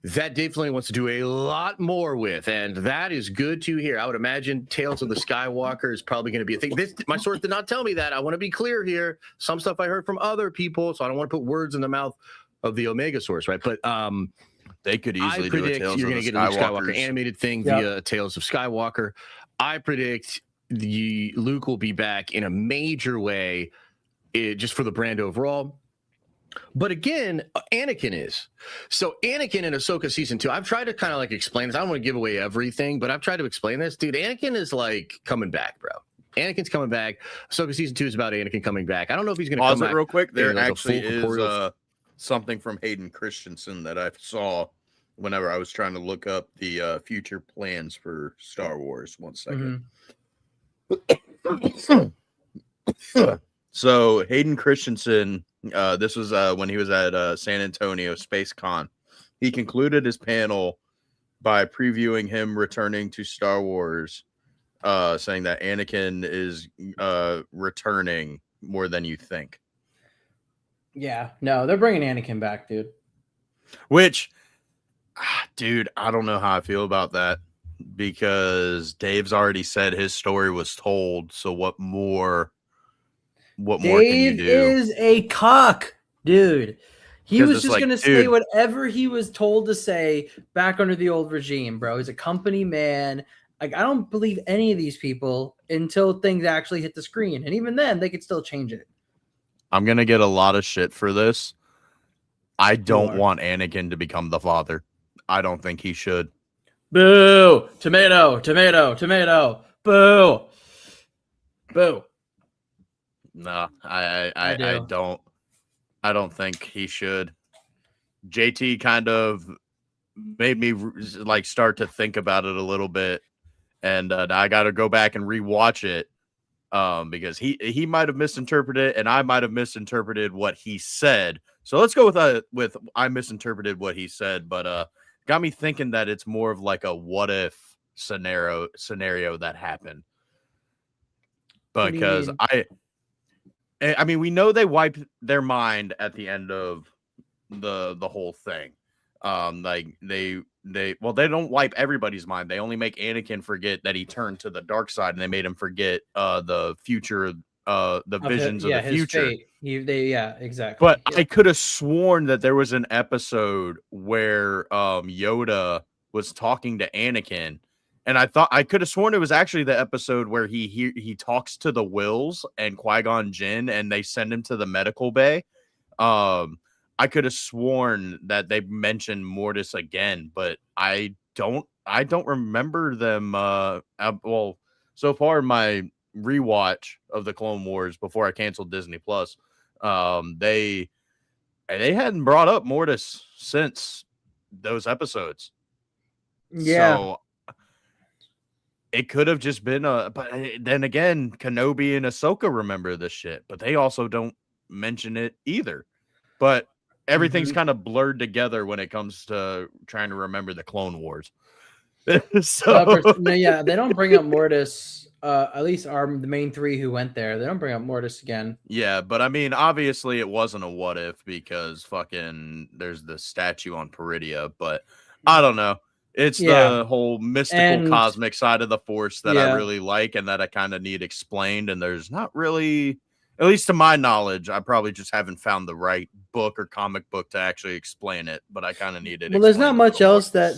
that Dave Filoni wants to do a lot more with, and that is good to hear. I would imagine Tales of the Skywalker is probably going to be a thing. My source did not tell me that. I want to be clear here. Some stuff I heard from other people, so I don't want to put words in the mouth of the Omega source, right? But they could easily do a Tales you're of going to the get a Luke Skywalker Skywalkers animated thing via Tales of Skywalker. I predict Luke will be back in a major way, just for the brand overall. But again, Anakin is. So Anakin in Ahsoka season 2, I've tried to kind of like explain this. I don't want to give away everything, but I've tried to explain this. Dude, Anakin is like coming back, bro. Anakin's coming back. Ahsoka season 2 is about Anakin coming back. I don't know if he's going to come back. real quick. There like actually is something from Hayden Christensen that I saw whenever I was trying to look up the future plans for Star Wars. 1 second. So Hayden Christensen, this was when he was at San Antonio Space Con. He concluded his panel by previewing him returning to Star Wars, saying that Anakin is returning more than you think. Yeah, no, they're bringing Anakin back, dude. Which, dude, I don't know how I feel about that because Dave's already said his story was told. So what more? What more can you do? Dave is a cuck, dude. He was just going to say whatever he was told to say back under the old regime, bro. He's a company man. Like, I don't believe any of these people until things actually hit the screen. And even then, they could still change it. I'm going to get a lot of shit for this. I don't want Anakin to become the father. I don't think he should. Boo! Tomato, tomato, tomato. Boo! Boo. No, I don't think he should. JT kind of made me like start to think about it a little bit, and I got to go back and rewatch it because he might have misinterpreted it, and I might have misinterpreted what he said. So let's go with I misinterpreted what he said, but got me thinking that it's more of like a what if scenario that happened, because I mean, we know they wiped their mind at the end of the whole thing. Like they don't wipe everybody's mind. They only make Anakin forget that he turned to the dark side, and they made him forget the future, the visions of the future. Exactly. But I could have sworn that there was an episode where Yoda was talking to Anakin. And I could have sworn it was actually the episode where he talks to the Wills and Qui-Gon Jinn, and they send him to the medical bay. I could have sworn that they mentioned Mortis again, but I don't remember them. Well, so far in my rewatch of the Clone Wars before I canceled Disney Plus, they hadn't brought up Mortis since those episodes. Yeah. So it could have just been but then again, Kenobi and Ahsoka remember this shit, but they also don't mention it either. but everything's kind of blurred together when it comes to trying to remember the Clone Wars. So no, yeah, they don't bring up Mortis. At least the main three who went there, they don't bring up Mortis again. yeah, but I mean, obviously it wasn't a what if because fucking there's the statue on Peridia, but I don't know. It's the whole mystical cosmic side of the Force that I really like and that I kind of need explained. And there's not really, at least to my knowledge, I probably just haven't found the right book or comic book to actually explain it, but I kind of need it. Well, there's not much else that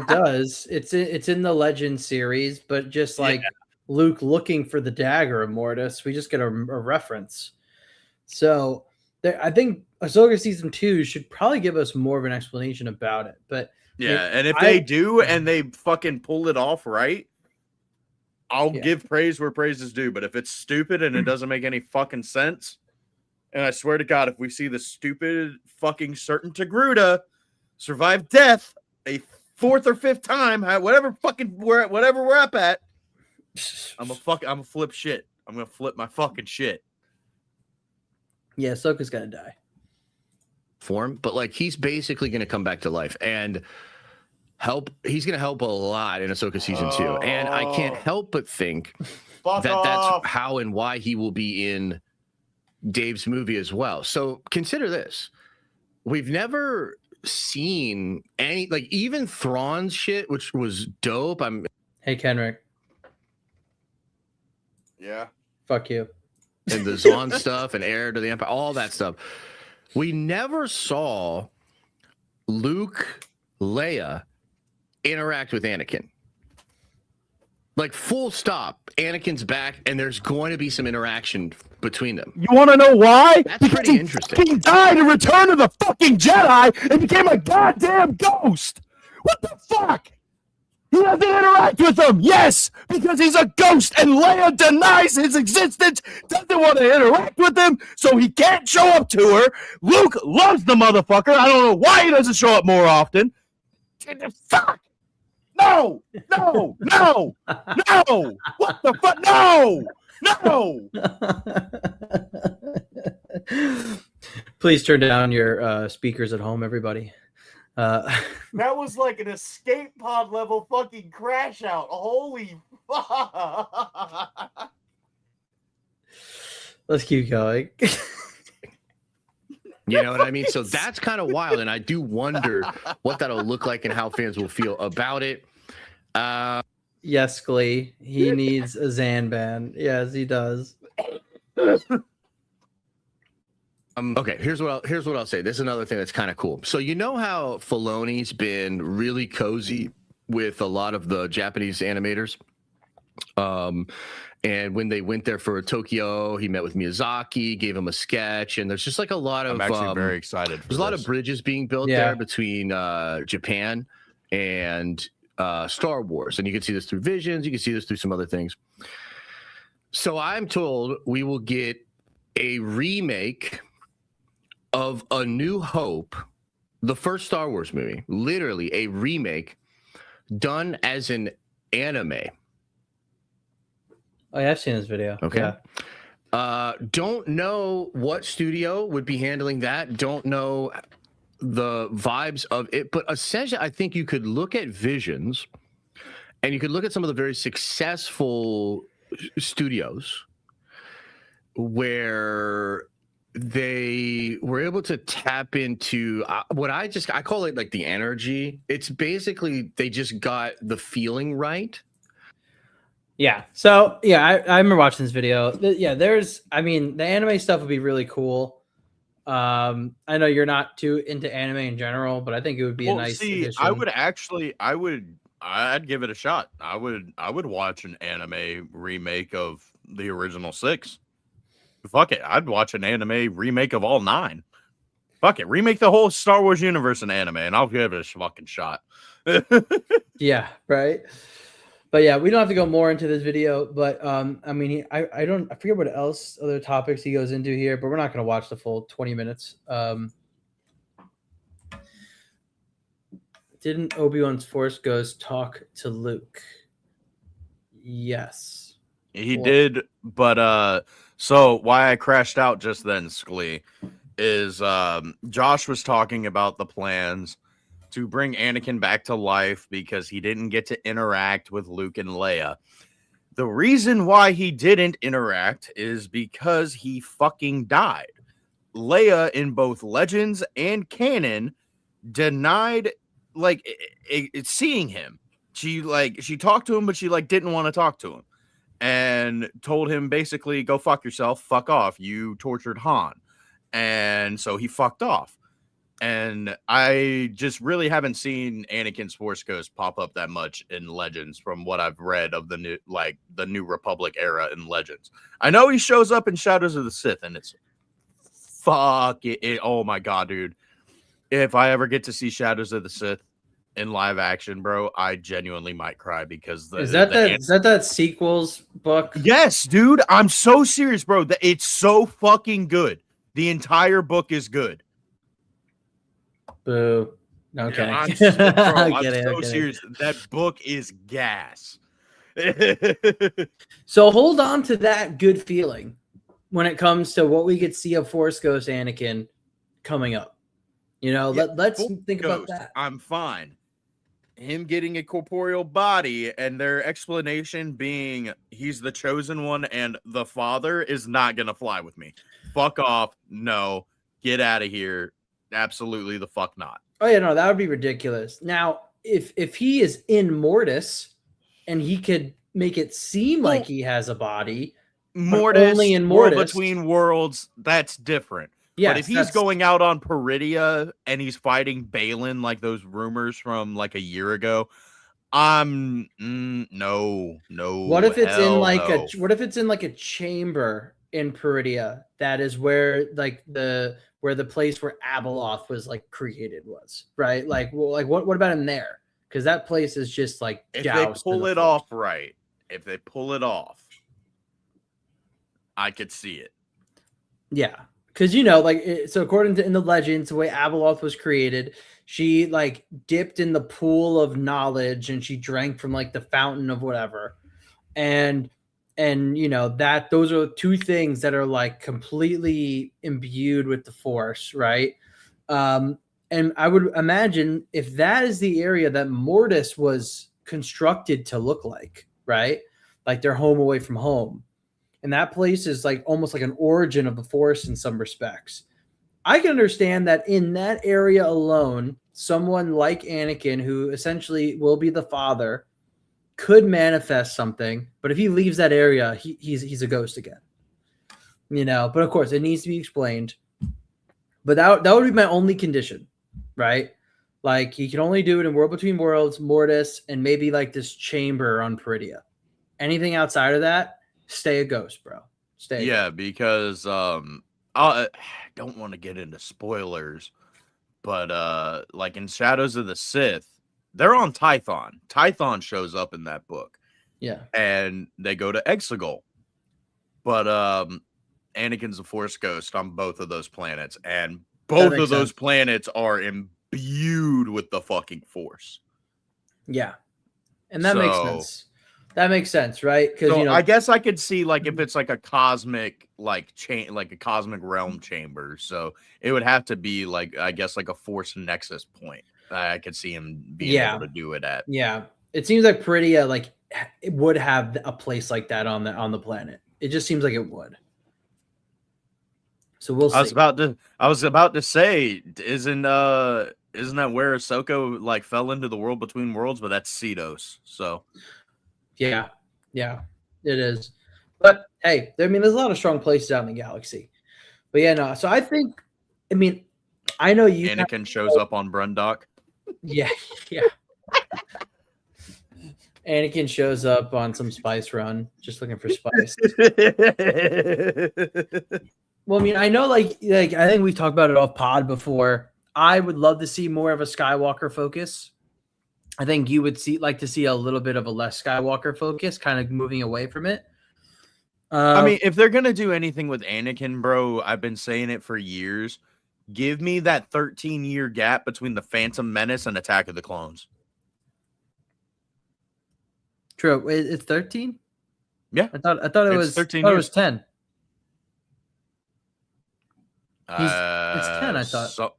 does. It's in the Legend series, but just like Luke looking for the dagger of Mortis, we just get a reference. So I think Ahsoka season 2 should probably give us more of an explanation about it. But yeah, and if they do and they fucking pull it off right, I'll give praise where praise is due. But if it's stupid and it doesn't make any fucking sense, and I swear to God, if we see the stupid fucking certain Togruta survive death a fourth or fifth time, whatever we're up at, I'm a flip shit. I'm gonna flip my fucking shit. Yeah, Ahsoka's gonna die. Form, but like he's basically gonna come back to life and help. He's gonna help a lot in Ahsoka season 2, and I can't help but think that's how and why he will be in Dave's movie as well. So consider this: we've never seen any, like, even Thrawn's shit, which was dope. Hey, Kenrick. Yeah. Fuck you. And the Zahn stuff and Heir to the Empire, all that stuff. We never saw Luke, Leia interact with Anakin. Like, full stop. Anakin's back, and there's going to be some interaction between them. You want to know why? That's because pretty interesting. He died in Return of the fucking Jedi and became a goddamn ghost. What the fuck? He doesn't interact with them. Yes, because he's a ghost, and Leia denies his existence, doesn't want to interact with him, so he can't show up to her. Luke loves the motherfucker. I don't know why he doesn't show up more often. Fuck. No, no, no, no. What the fuck? No, no. Please turn down your speakers at home, everybody. That was like an escape pod level fucking crash out. Holy fuck. Let's keep going. You know what I mean? So that's kind of wild, and I do wonder what that'll look like and how fans will feel about it. Yes, Glee. He needs a Zan ban. Yes, he does. Okay, here's what I'll say. This is another thing that's kind of cool. So you know how Filoni's been really cozy with a lot of the Japanese animators? And when they went there for Tokyo, he met with Miyazaki, gave him a sketch, and there's just like a lot of. I'm actually very excited. There's a lot of bridges being built there between Japan and Star Wars, and you can see this through Visions. You can see this through some other things. So I'm told we will get a remake of A New Hope, the first Star Wars movie, literally a remake done as an anime. Oh, yeah, I've seen this video. Okay. Yeah. Don't know what studio would be handling that. Don't know the vibes of it. But essentially, I think you could look at Visions and you could look at some of the very successful studios where they were able to tap into what I call it like the energy. It's basically they just got the feeling right. Yeah. So yeah, I remember watching this video. Yeah, the anime stuff would be really cool. I know you're not too into anime in general, but I think it would be a nice addition. I'd give it a shot. I would watch an anime remake of the original 6. Fuck it. I'd watch an anime remake of all 9. Fuck it. Remake the whole Star Wars universe in anime, and I'll give it a fucking shot. Yeah, right. But yeah, we don't have to go more into this video. But I forget what else other topics he goes into here, but we're not going to watch the full 20 minutes. Didn't Obi-Wan's Force Ghost talk to Luke? Yes. He did, but so why I crashed out just then, Sklee, is Josh was talking about the plans to bring Anakin back to life because he didn't get to interact with Luke and Leia. The reason why he didn't interact is because he fucking died. Leia in both Legends and canon denied seeing him. She talked to him, but she didn't want to talk to him and told him basically, go fuck yourself, fuck off. You tortured Han. And so he fucked off. And I just really haven't seen Anakin's Force Ghost pop up that much in Legends from what I've read of the New Republic era in Legends. I know he shows up in Shadows of the Sith, and it's oh my god, dude. If I ever get to see Shadows of the Sith in live action, bro, I genuinely might cry because is that sequels book? Yes, dude. I'm so serious, bro. It's so fucking good. The entire book is good. Boo. Okay. Yeah, I'm so serious. That book is gas. So hold on to that good feeling when it comes to what we could see of Force Ghost Anakin coming up. You know, let's think about that. I'm fine. Him getting a corporeal body and their explanation being he's the chosen one and the father is not going to fly with me. Fuck off. No. Get out of here. Absolutely the fuck not. Oh, yeah, no, that would be ridiculous. Now, if he is in Mortis and he could make it seem like he has a body, Mortis, only in Mortis. Between Worlds, that's different. Yes, but if he's going out on Peridia and he's fighting Balin like those rumors from like a year ago, no. What if it's in like a chamber in Peridia that is where the place where Abeloth was like created was, right? What about in there? Because that place is just like if they pull it off right. If they pull it off, I could see it. Yeah. Because, so according to in the Legends, the way Abeloth was created, she dipped in the pool of knowledge and she drank from the fountain of whatever. And those are two things that are completely imbued with the Force, right? And I would imagine if that is the area that Mortis was constructed to look like, right? Like their home away from home. And that place is almost like an origin of the Force in some respects. I can understand that in that area alone, someone like Anakin, who essentially will be the father, could manifest something. But if he leaves that area, he's a ghost again. But of course, it needs to be explained. But that would be my only condition, right? He can only do it in World Between Worlds, Mortis, and maybe this chamber on Peridia. Anything outside of that, stay a ghost, bro. Because I don't want to get into spoilers, but in Shadows of the Sith, they're on Tython. Tython shows up in that book. Yeah. And they go to Exegol. But Anakin's a Force ghost on both of those planets, and both of those planets are imbued with the fucking Force. Yeah. And that makes sense. That makes sense, right? Because I guess I could see if it's a cosmic a cosmic realm chamber. So it would have to be a Force nexus point. I could see him being able to do it at. Yeah, it seems like Peridia it would have a place like that on the planet. It just seems like it would. So we'll see. I was about to say, isn't that where Ahsoka fell into the World Between Worlds? But that's Cedos. So. Yeah, it is. But hey, there's a lot of strong places out in the galaxy. But yeah, no. So I think, I know you. Anakin shows up on Brundock. Yeah. Anakin shows up on some spice run, just looking for spice. Well, I know, I think we've talked about it off pod before. I would love to see more of a Skywalker focus. I think you would like to see a little bit of a less Skywalker focus, kind of moving away from it. If they're gonna do anything with Anakin, bro, I've been saying it for years. Give me that 13-year gap between the Phantom Menace and Attack of the Clones. True, it's 13. Yeah, I thought it was 13. It was 10. It's 10, I thought.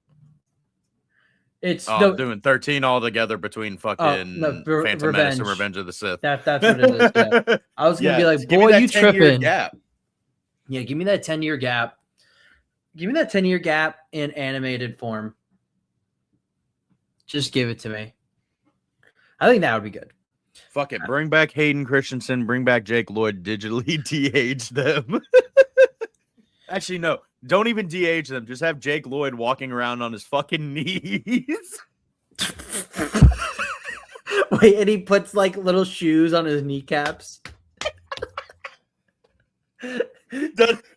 It's I'm doing 13 altogether between fucking Phantom Menace and Revenge of the Sith. That's what it is. Yeah. I was gonna be like, give me boy, that you 10-year tripping. gap. Yeah, give me that 10-year gap. Give me that 10-year gap in animated form. Just give it to me. I think that would be good. Fuck it. Bring back Hayden Christensen. Bring back Jake Lloyd. Digitally de-age them. Actually, no. Don't even de-age them. Just have Jake Lloyd walking around on his fucking knees. Wait, and he puts like little shoes on his kneecaps.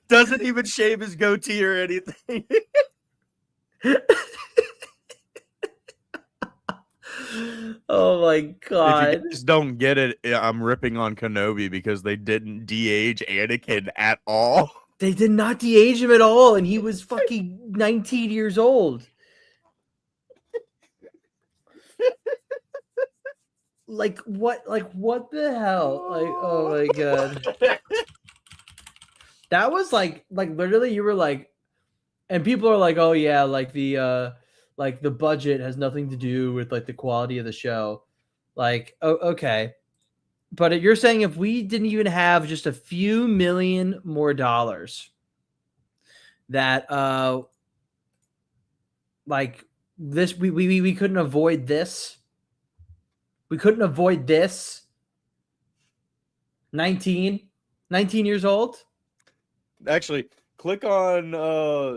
Doesn't even shave his goatee or anything. Oh my god. If you just don't get it, I'm ripping on Kenobi because they didn't de-age Anakin at all. They did not de-age him at all, and he was fucking 19 years old. Like what the hell? Like, oh my god. That was like literally you were like, and people are like, oh yeah, like the budget has nothing to do with like the quality of the show. Like, oh, okay. But you're saying if we didn't even have just a few million more dollars, that like this, we couldn't avoid this. We couldn't avoid this. 19 years old. Actually, click on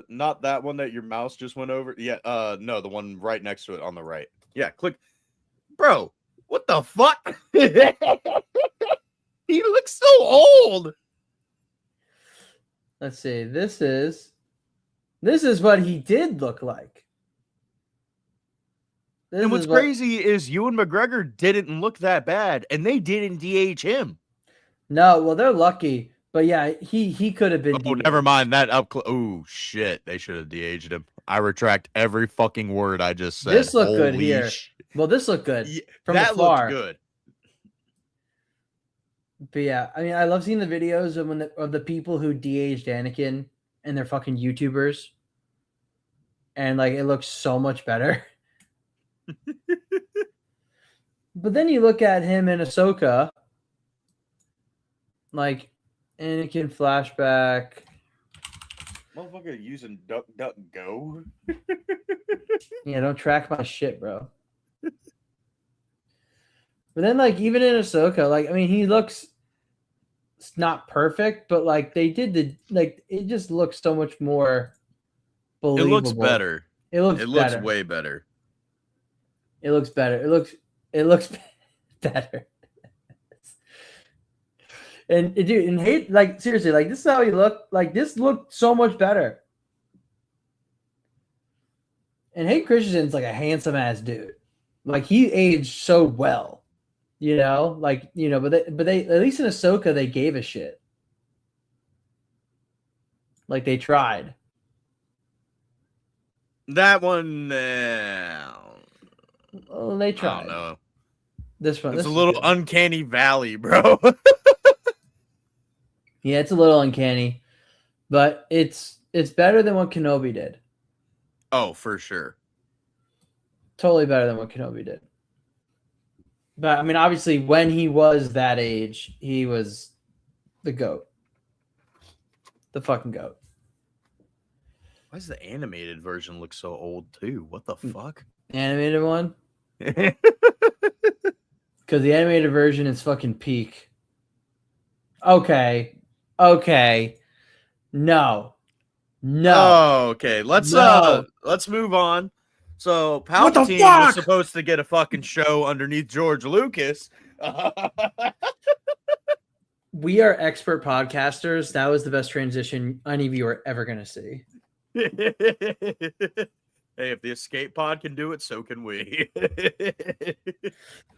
not that one that your mouse just went over. Yeah, no, the one right next to it on the right. Yeah, click. Bro, what the fuck? He looks so old. Let's see. This is what he did look like. And what's crazy is Ewan McGregor didn't look that bad, and they didn't de-age him. No, well, they're lucky. But yeah, he could have been. Oh, never mind that up. Oh shit, they should have de-aged him. I retract every fucking word I just said. This looked good here. Well, this looked good from that afar. Looked good. But yeah, I mean, I love seeing the videos of the people who de-aged Anakin, and they're fucking YouTubers, and like it looks so much better. But then you look at him in Ahsoka, like Anakin flashback. Motherfucker using DuckDuckGo. Yeah, don't track my shit, bro. But then, like, even in Ahsoka, like, I mean, he looks not perfect, but like they did it just looks so much more believable. It looks better. It looks way better. It looks better. It looks better. And dude, and hate, like, seriously, like, this is how he looked. Like, this looked so much better. And Hayden Christensen's like a handsome ass dude. Like, he aged so well, you know. Like, you know, but they at least in Ahsoka they gave a shit. Like, they tried. That one, Well, they tried. I don't know. This one, it's a little uncanny valley, bro. Yeah, it's a little uncanny, but it's better than what Kenobi did. Oh, for sure. Totally better than what Kenobi did. But I mean, obviously, when he was that age, he was the GOAT. The fucking GOAT. Why does the animated version look so old too? What the fuck? Animated one? Because the animated version is fucking peak. Okay. No. Oh, okay. Let's move on. So Palpatine was supposed to get a fucking show underneath George Lucas. We are expert podcasters. That was the best transition any of you are ever going to see. Hey, if the escape pod can do it, so can we.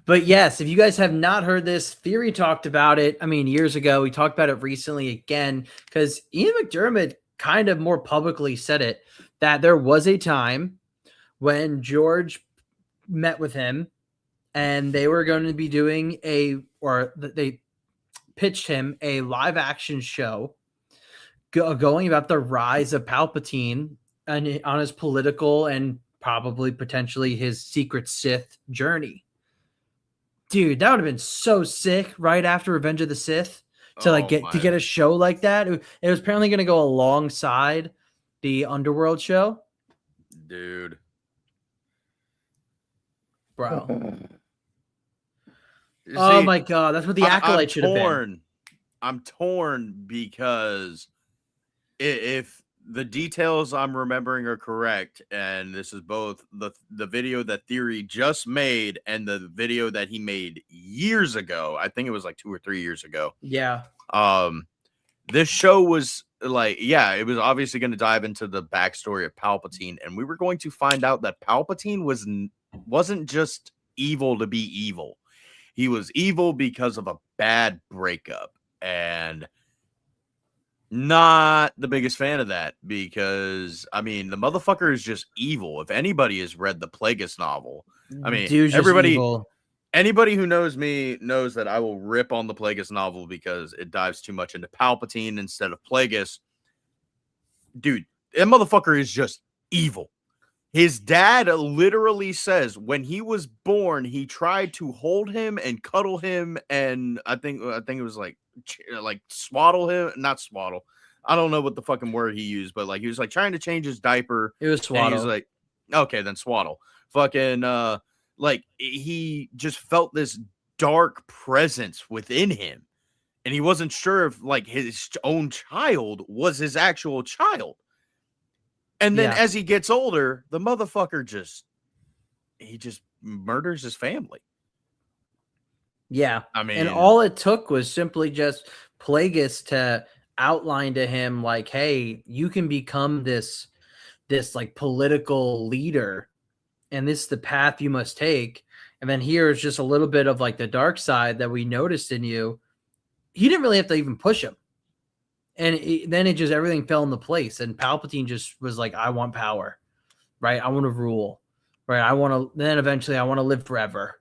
But yes, if you guys have not heard this, Theory talked about it. I mean, years ago. We talked about it recently again because Ian McDermott kind of more publicly said it, that there was a time when George met with him and they were going to be doing they pitched him a live action show going about the rise of Palpatine on his political and probably potentially his secret Sith journey. Dude, that would have been so sick right after Revenge of the Sith to like get a show like that. It was apparently going to go alongside the Underworld show. Dude. Bro. Oh my God. That's what the Acolyte should have been. I'm torn because if the details I'm remembering are correct, and this is both the video that Theory just made and the video that he made years ago. I think it was like 2 or 3 years ago. Yeah. This show was like, yeah, it was obviously going to dive into the backstory of Palpatine, and we were going to find out that Palpatine wasn't just evil to be evil. He was evil because of a bad breakup, and not the biggest fan of that because, I mean, the motherfucker is just evil. If anybody has read the Plagueis novel, I mean, anybody who knows me knows that I will rip on the Plagueis novel because it dives too much into Palpatine instead of Plagueis. Dude, that motherfucker is just evil. His dad literally says when he was born, he tried to hold him and cuddle him, and I think it was like swaddle him, not swaddle. I don't know what the fucking word he used, but like he was like trying to change his diaper. It was swaddle. He was like, okay, then swaddle. Fucking like he just felt this dark presence within him, and he wasn't sure if like his own child was his actual child. And then as he gets older, the motherfucker just murders his family. Yeah. I mean, and all it took was simply just Plagueis to outline to him like, hey, you can become this like political leader, and this is the path you must take. And then here's just a little bit of like the dark side that we noticed in you. He didn't really have to even push him. And then it just, everything fell into place. And Palpatine just was like, I want power, right? I want to rule, right? Then eventually I want to live forever.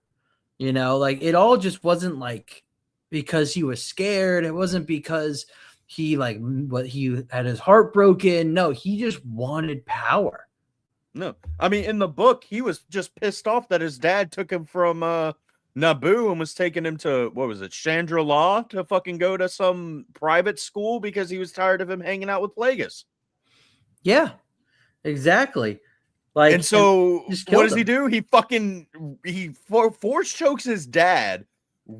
You know, like it all just wasn't like because he was scared. It wasn't because he had his heart broken. No, he just wanted power. No, I mean, in the book, he was just pissed off that his dad took him from Naboo and was taking him to, what was it, Chandra-La to fucking go to some private school because he was tired of him hanging out with Plagueis. Yeah, exactly. Like, and so what does him. he do? He force chokes his dad,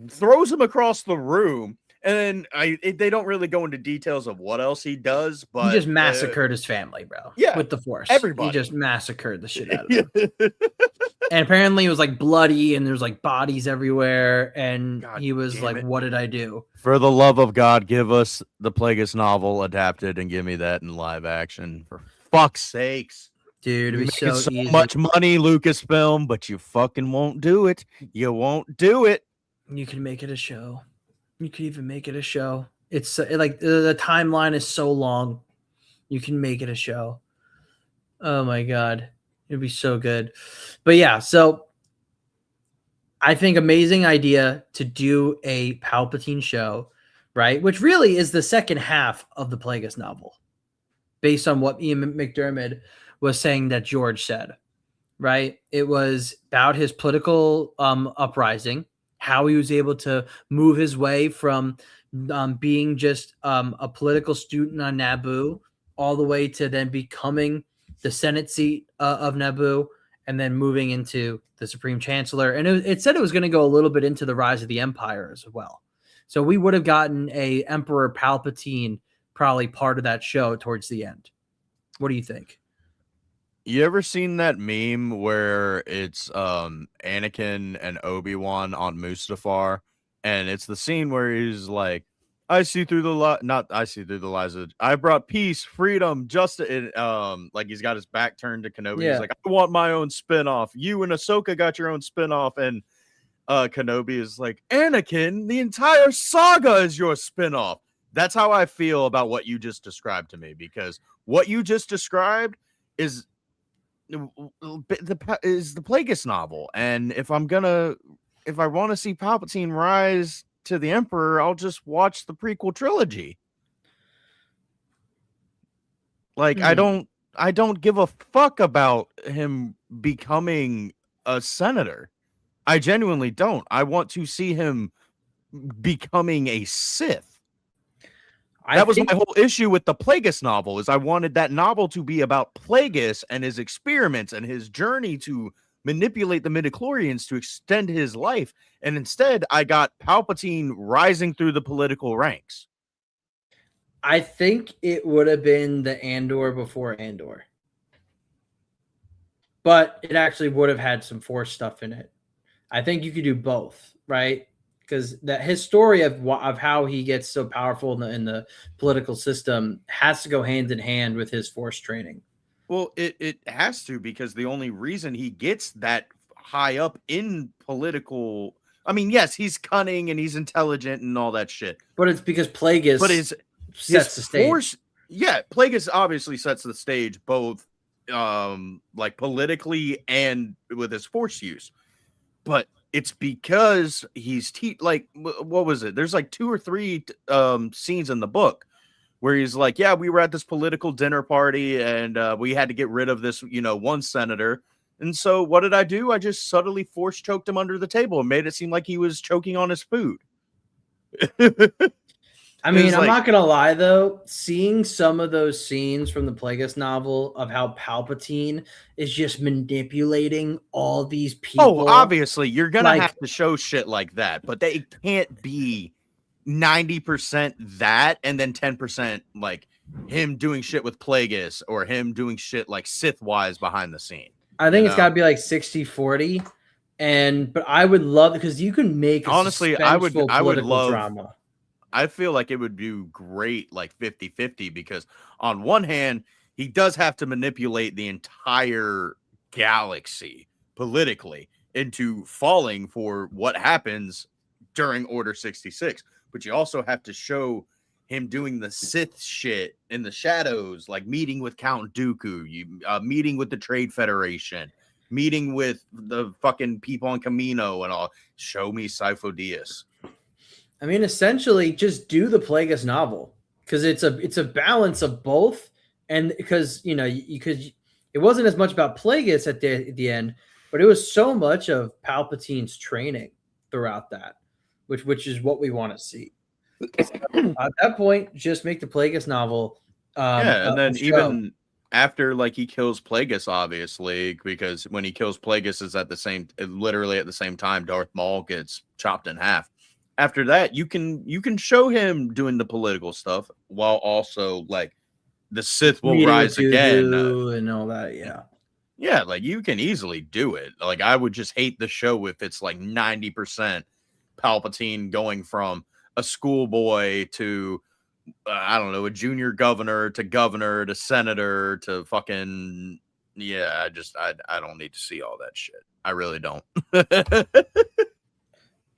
throws him across the room, and they don't really go into details of what else he does, but he just massacred his family, bro. Yeah, with the Force. Everybody. He just massacred the shit out of them. And apparently it was like bloody and there's like bodies everywhere. And he was like, what did I do? For the love of God, give us the Plagueis novel adapted and give me that in live action. For fuck's sakes. Dude, it'd be so easy. Much money, Lucasfilm, but you fucking won't do it. You won't do it. You can make it a show. You could even make it a show. It's like the timeline is so long. You can make it a show. Oh my God. It'd be so good. But yeah, so I think amazing idea to do a Palpatine show, right? Which really is the second half of the Plagueis novel, based on what Ian McDiarmid was saying that George said, right? It was about his political uprising, how he was able to move his way from being just a political student on Naboo all the way to then becoming the Senate seat of Naboo, and then moving into the Supreme Chancellor. And it said it was going to go a little bit into the rise of the Empire as well. So we would have gotten a Emperor Palpatine, probably part of that show towards the end. What do you think? You ever seen that meme where it's Anakin and Obi-Wan on Mustafar, and it's the scene where he's like, I see through the lies of, I brought peace, freedom, justice. Like he's got his back turned to Kenobi. Yeah. He's like, I want my own spinoff. You and Ahsoka got your own spinoff, and Kenobi is like, Anakin, the entire saga is your spinoff. That's how I feel about what you just described to me, because what you just described is the Plagueis novel, and if I want to see Palpatine rise to the Emperor, I'll just watch the prequel trilogy. Like, I don't don't give a fuck about him becoming a senator. I genuinely don't. I want to see him becoming a Sith. That was my whole issue with the Plagueis novel, is I wanted that novel to be about Plagueis and his experiments and his journey to manipulate the midichlorians to extend his life. And instead, I got Palpatine rising through the political ranks. I think it would have been the Andor before Andor. But it actually would have had some Force stuff in it. I think you could do both, right? Because his story of how he gets so powerful in the political system has to go hand in hand with his Force training. Well, it has to, because the only reason he gets that high up in political, I mean, yes, he's cunning and he's intelligent and all that shit. But it's because Plagueis sets the stage. Force, yeah, Plagueis obviously sets the stage both like politically and with his Force use. But it's because he's like, what was it? There's like 2 or 3 scenes in the book where he's like, yeah, we were at this political dinner party and we had to get rid of this, one senator. And so what did I do? I just subtly Force choked him under the table and made it seem like he was choking on his food. I mean, I'm not going to lie, though. Seeing some of those scenes from the Plagueis novel of how Palpatine is just manipulating all these people. Oh, obviously, you're going to have to show shit like that. But they can't be 90% that and then 10% like him doing shit with Plagueis or him doing shit like Sith-wise behind the scene. I think it's got to be like 60-40. But I would love, because you can make honestly, I would love drama. I feel like it would be great, like 50-50, because on one hand, he does have to manipulate the entire galaxy politically into falling for what happens during Order 66. But you also have to show him doing the Sith shit in the shadows, like meeting with Count Dooku, meeting with the Trade Federation, meeting with the fucking people on Camino and all. Show me Sifo Dyas. I mean, essentially, just do the Plagueis novel, because it's a balance of both, and because it wasn't as much about Plagueis at the end, but it was so much of Palpatine's training throughout that, which is what we want to see. At that point, just make the Plagueis novel. And then even after, like, he kills Plagueis, obviously, because when he kills Plagueis is literally at the same time Darth Maul gets chopped in half. After that, you can show him doing the political stuff while also like the Sith will rise again and all that. Yeah, like you can easily do it. Like I would just hate the show if it's like 90% Palpatine going from a schoolboy to I don't know, a junior governor to senator to fucking I don't need to see all that shit. I really don't.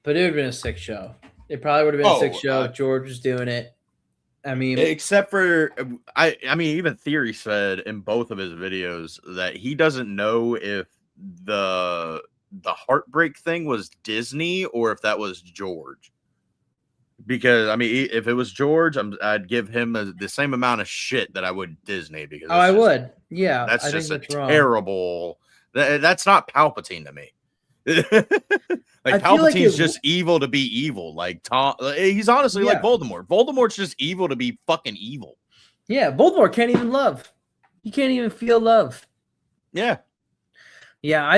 But it would have been a sick show. It probably would have been a sick show if George was doing it. I mean, except for I mean, even Theory said in both of his videos that he doesn't know if the heartbreak thing was Disney or if that was George. Because I mean, if it was George, I'd give him the same amount of shit that I would Disney. Because I would, yeah. That's just a terrible. That's not Palpatine to me. Like Palpatine's just evil to be evil. Like he's honestly like Voldemort. Voldemort's just evil to be fucking evil. Yeah, Voldemort can't even love. He can't even feel love. Yeah. Yeah, I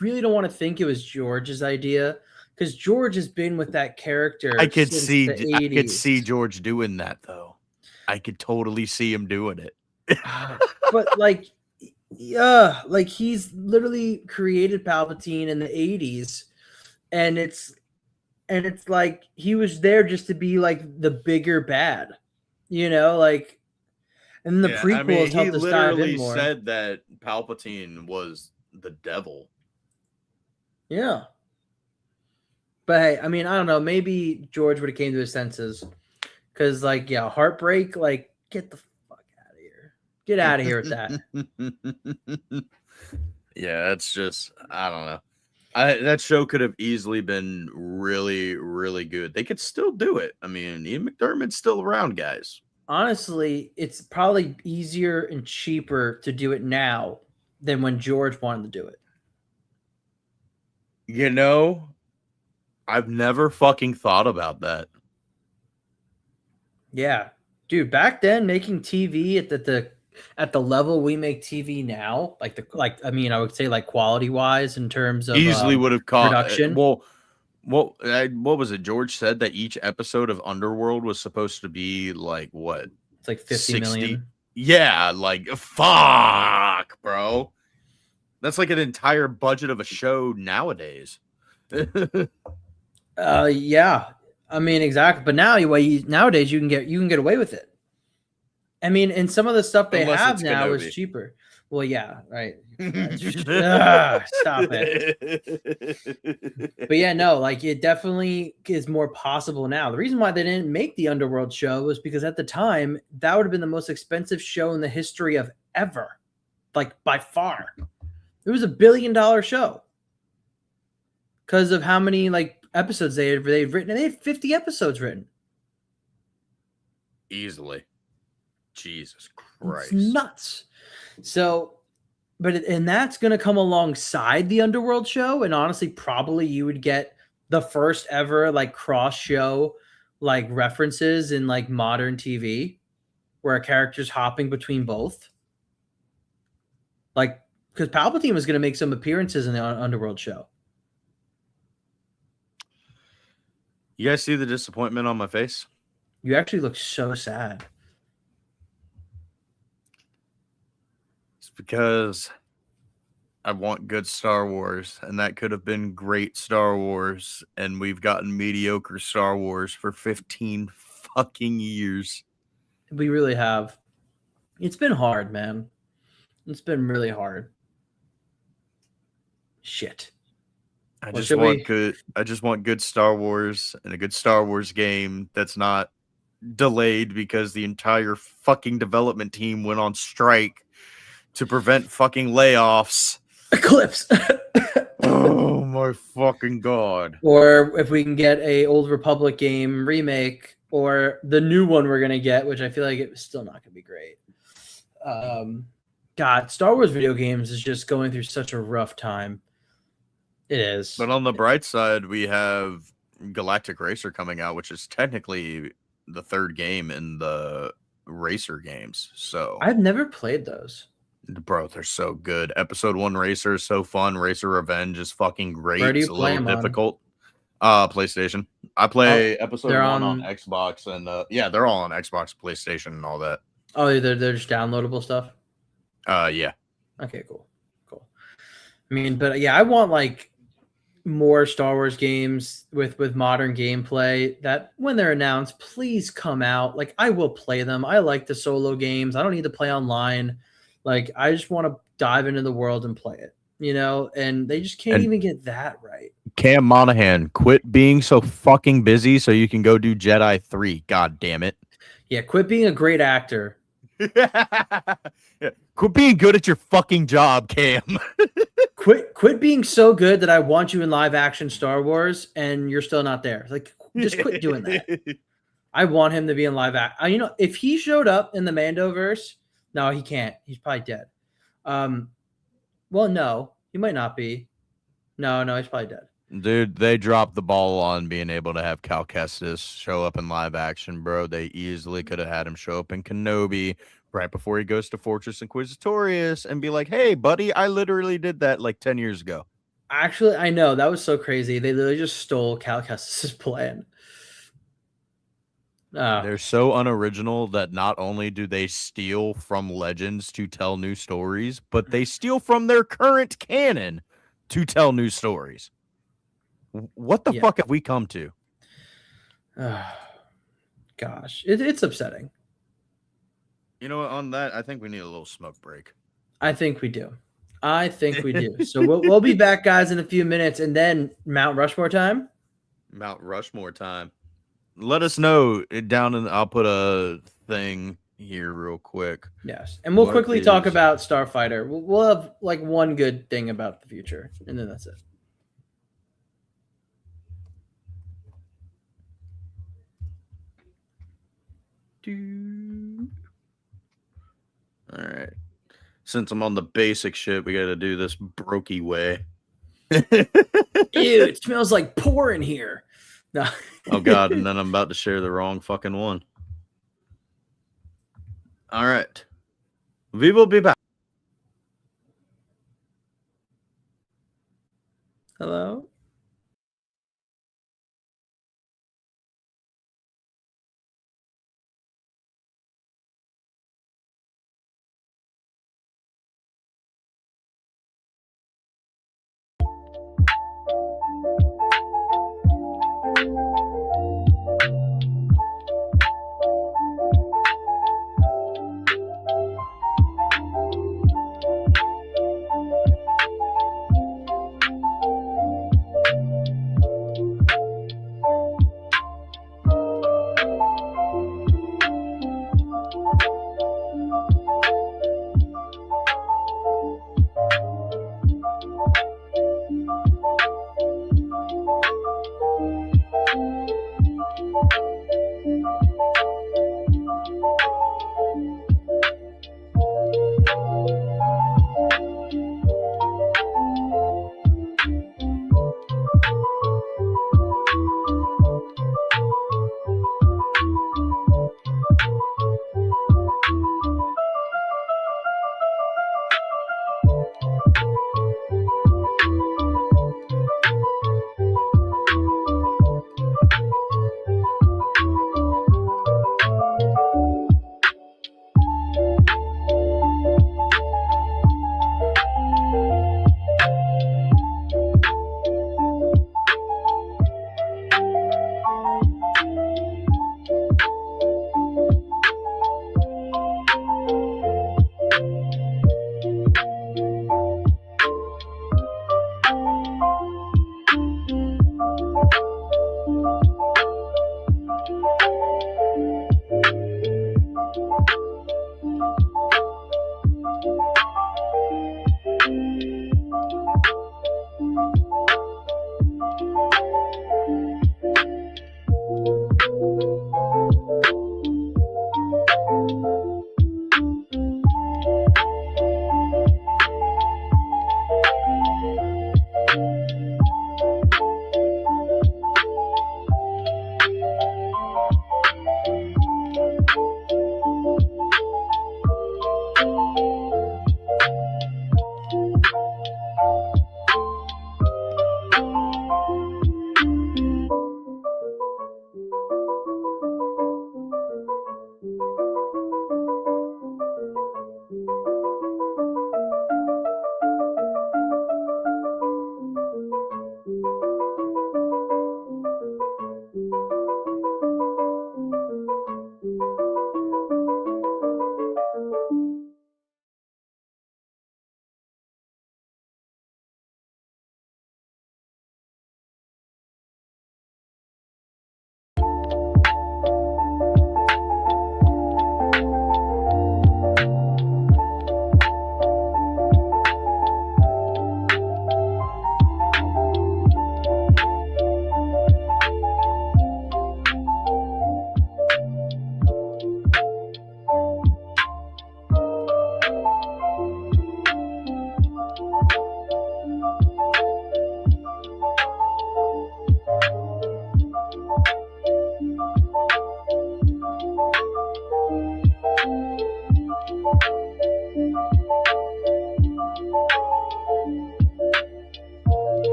really don't want to think it was George's idea, because George has been with that character. I could see George doing that though. I could totally see him doing it. But like he's literally created Palpatine in the 80s, and it's like he was there just to be like the bigger bad, like, and the prequels helped us dive in more. He literally said that Palpatine was the devil. Yeah. But hey, I mean, I don't know, maybe George would have came to his senses, because like, heartbreak, like, get the Get out of here with that. Yeah, that's just, I don't know. That show could have easily been really, really good. They could still do it. I mean, Ian McDermott's still around, guys. honestly, it's probably easier and cheaper to do it now than when George wanted to do it. You know, I've never fucking thought about that. Yeah, dude. Back then, making TV at the level we make TV now, I mean, I would say like quality wise in terms of Easily would have caught. production. What was it? George said that each episode of Underworld was supposed to be like what? It's like 50 million. Yeah, like fuck, bro. That's like an entire budget of a show nowadays. Yeah. I mean, exactly. But now, nowadays you can get away with it. I mean, and some of the stuff they Unless have it's now Kenobi. is cheaper. Well, yeah, right. Stop it. But yeah, no, like it definitely is more possible now. The reason why they didn't make the Underworld show was because at the time that would have been the most expensive show in the history of ever, like by far. It was $1 billion show because of how many like episodes they'd written. And they had 50 episodes written. Easily. Jesus Christ. It's nuts. So, and that's going to come alongside the Underworld show. And honestly, probably you would get the first ever like cross show, like references in like modern TV where a character's hopping between both. Like, because Palpatine was going to make some appearances in the Underworld show. You guys see the disappointment on my face? You actually look so sad. It's because I want good Star Wars, and that could have been great Star Wars, and we've gotten mediocre Star Wars for 15 fucking years. We really have. It's been hard, man. It's been really hard. Shit. I just want good Star Wars and a good Star Wars game that's not delayed because the entire fucking development team went on strike to prevent fucking layoffs. Eclipse. Oh my fucking god. Or if we can get a Old Republic game remake or the new one we're going to get, which I feel like it's still not going to be great. God, Star Wars video games is just going through such a rough time. It is. But on the bright side, we have Galactic Racer coming out, which is technically the third game in the Racer games. So I've never played those. Bro, they're so good. Episode 1 Racer is so fun. Racer Revenge is fucking great. Where do you it's a play little 'em on? difficult. PlayStation. I play episode 1 they're on on- Xbox, and yeah, they're all on Xbox, PlayStation, and all that. Oh, they're just downloadable stuff? Yeah. Okay, cool. I mean, but yeah, I want like more Star Wars games with modern gameplay that when they're announced, please come out. Like I will play them. I like the solo games. I don't need to play online. Like I just want to dive into the world and play it, you know, and they just can't even get that right. Cam Monahan, quit being so fucking busy so you can go do Jedi 3. God damn it. Yeah, quit being a great actor. Yeah. Quit being good at your fucking job, Cam. Quit being so good that I want you in live action Star Wars and you're still not there. Like just quit doing that. I want him to be in live action. You know, if he showed up in the Mandoverse, no, he can't. He's probably dead. Well, no, he might not be. No, he's probably dead. Dude, they dropped the ball on being able to have Cal Kestis show up in live action, bro. They easily could have had him show up in Kenobi right before he goes to Fortress Inquisitorius and be like, hey, buddy, I literally did that like 10 years ago. Actually, I know. That was so crazy. They literally just stole Cal Kestis' plan. They're so unoriginal that not only do they steal from legends to tell new stories, but they steal from their current canon to tell new stories. What the fuck have we come to? Gosh, it's upsetting. You know what? On that, I think we need a little smoke break. I think we do. So we'll be back, guys, in a few minutes, and then Mount Rushmore time. Mount Rushmore time. Let us know down in. I'll put a thing here real quick. Yes, and we'll What quickly talk is- about Starfighter. We'll have like one good thing about the future, and then that's it. Do All right. Since I'm on the basic shit, we got to do this brokey way. Ew, it smells like pour in here. No. Oh God! And then I'm about to share the wrong fucking one. All right, we will be back. Hello?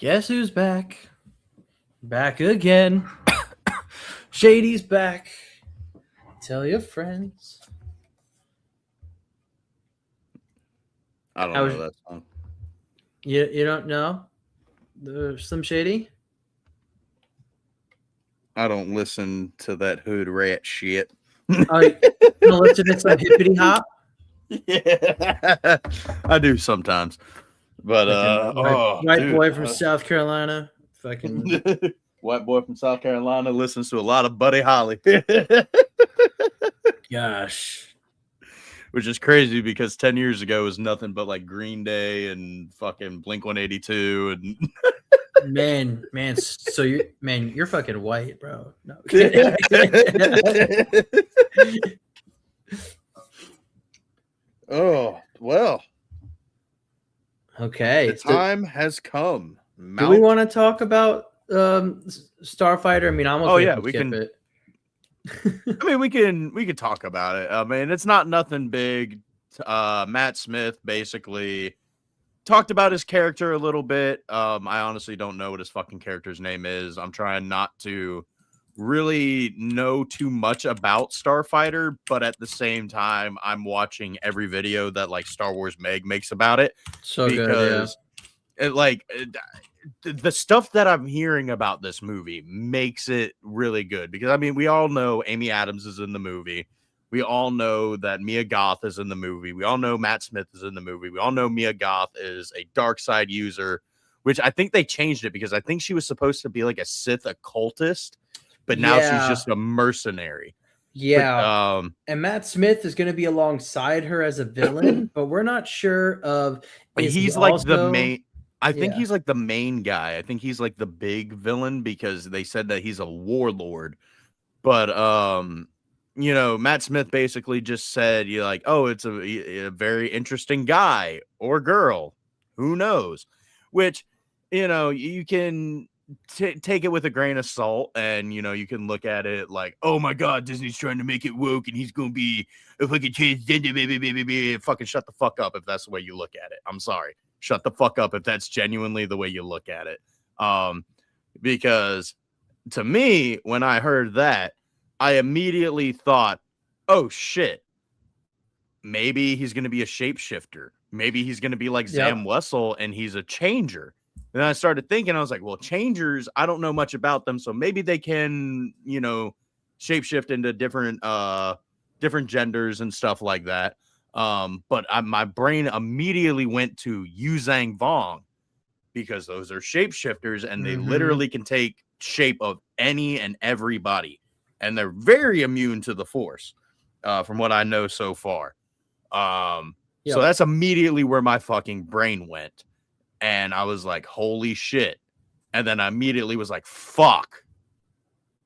Guess who's back? Back again. Shady's back. Tell your friends. I don't How know was- that song. You don't know the Slim Shady? I don't listen to that hood rat shit. Oh, you don't listen to some hippity hop? Yeah, I do sometimes. But White boy from South Carolina. Fucking white boy from South Carolina listens to a lot of Buddy Holly. gosh. Which is crazy because 10 years ago was nothing but like Green Day and fucking Blink 182 and So you're fucking white, bro. No. Oh, well, Okay. the time has come. Do we want to talk about Starfighter? I mean, I'm okay. Oh, yeah, if we skip can- it. I mean, we can talk about it. I mean, it's not nothing big. Matt Smith basically talked about his character a little bit. I honestly don't know what his fucking character's name is. I'm trying not to really know too much about Starfighter, but at the same time, I'm watching every video that like Star Wars Meg makes about it So good. Yeah. because the stuff that I'm hearing about this movie makes it really good because I mean, we all know Amy Adams is in the movie. We all know that Mia Goth is in the movie. We all know Matt Smith is in the movie. We all know Mia Goth is a dark side user, which I think they changed it because I think she was supposed to be like a Sith occultist, but now she's just a mercenary. Yeah. But, and Matt Smith is going to be alongside her as a villain, but we're not sure of. Is he he's like the also- main. I think Yeah. he's like the main guy. I think he's like the big villain because they said that he's a warlord. But you know, Matt Smith basically just said, "You're like, oh, it's a very interesting guy or girl, who knows?" Which, you know, you can take it with a grain of salt, and you know, you can look at it like, "Oh my God, Disney's trying to make it woke, and he's gonna be a fucking transgender, baby." Fucking shut the fuck up if that's the way you look at it. I'm sorry. Shut the fuck up if that's genuinely the way you look at it. Because to me, when I heard that, I immediately thought, oh shit, maybe he's going to be a shapeshifter. Maybe he's going to be like Zam Wessel and he's a changer. And I started thinking, I was like, well, changers, I don't know much about them. So maybe they can, you know, shapeshift into different genders and stuff like that. But my brain immediately went to Yuzang Vong because those are shapeshifters and they literally can take shape of any and everybody. And they're very immune to the Force, from what I know so far. So that's immediately where my fucking brain went. And I was like, holy shit. And then I immediately was like, fuck.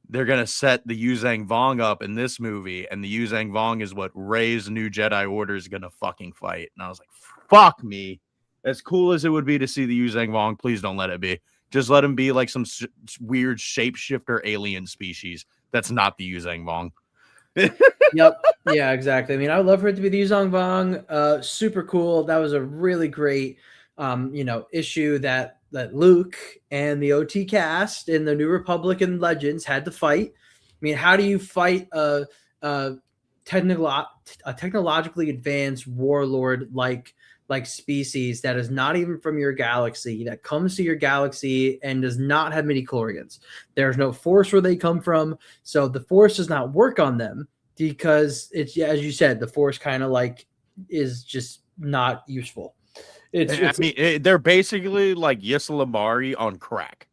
They're going to set the Yuzang Vong up in this movie. And the Yuzang Vong is what Rey's new Jedi Order is going to fucking fight. And I was like, fuck me. As cool as it would be to see the Yuzang Vong, please don't let it be. Just let him be like some weird shapeshifter alien species. That's not the Yuzang Vong. Yep. Yeah, exactly. I mean, I would love for it to be the Yuzang Vong. Super cool. That was a really great, issue that Luke and the OT cast in the New Republic and Legends had to fight. I mean, how do you fight a technologically advanced warlord like species that is not even from your galaxy, that comes to your galaxy and does not have midichlorians? There's no force where they come from, so the force does not work on them because it's, as you said, the force kind of like is just not useful. They're basically like Yislamari on crack.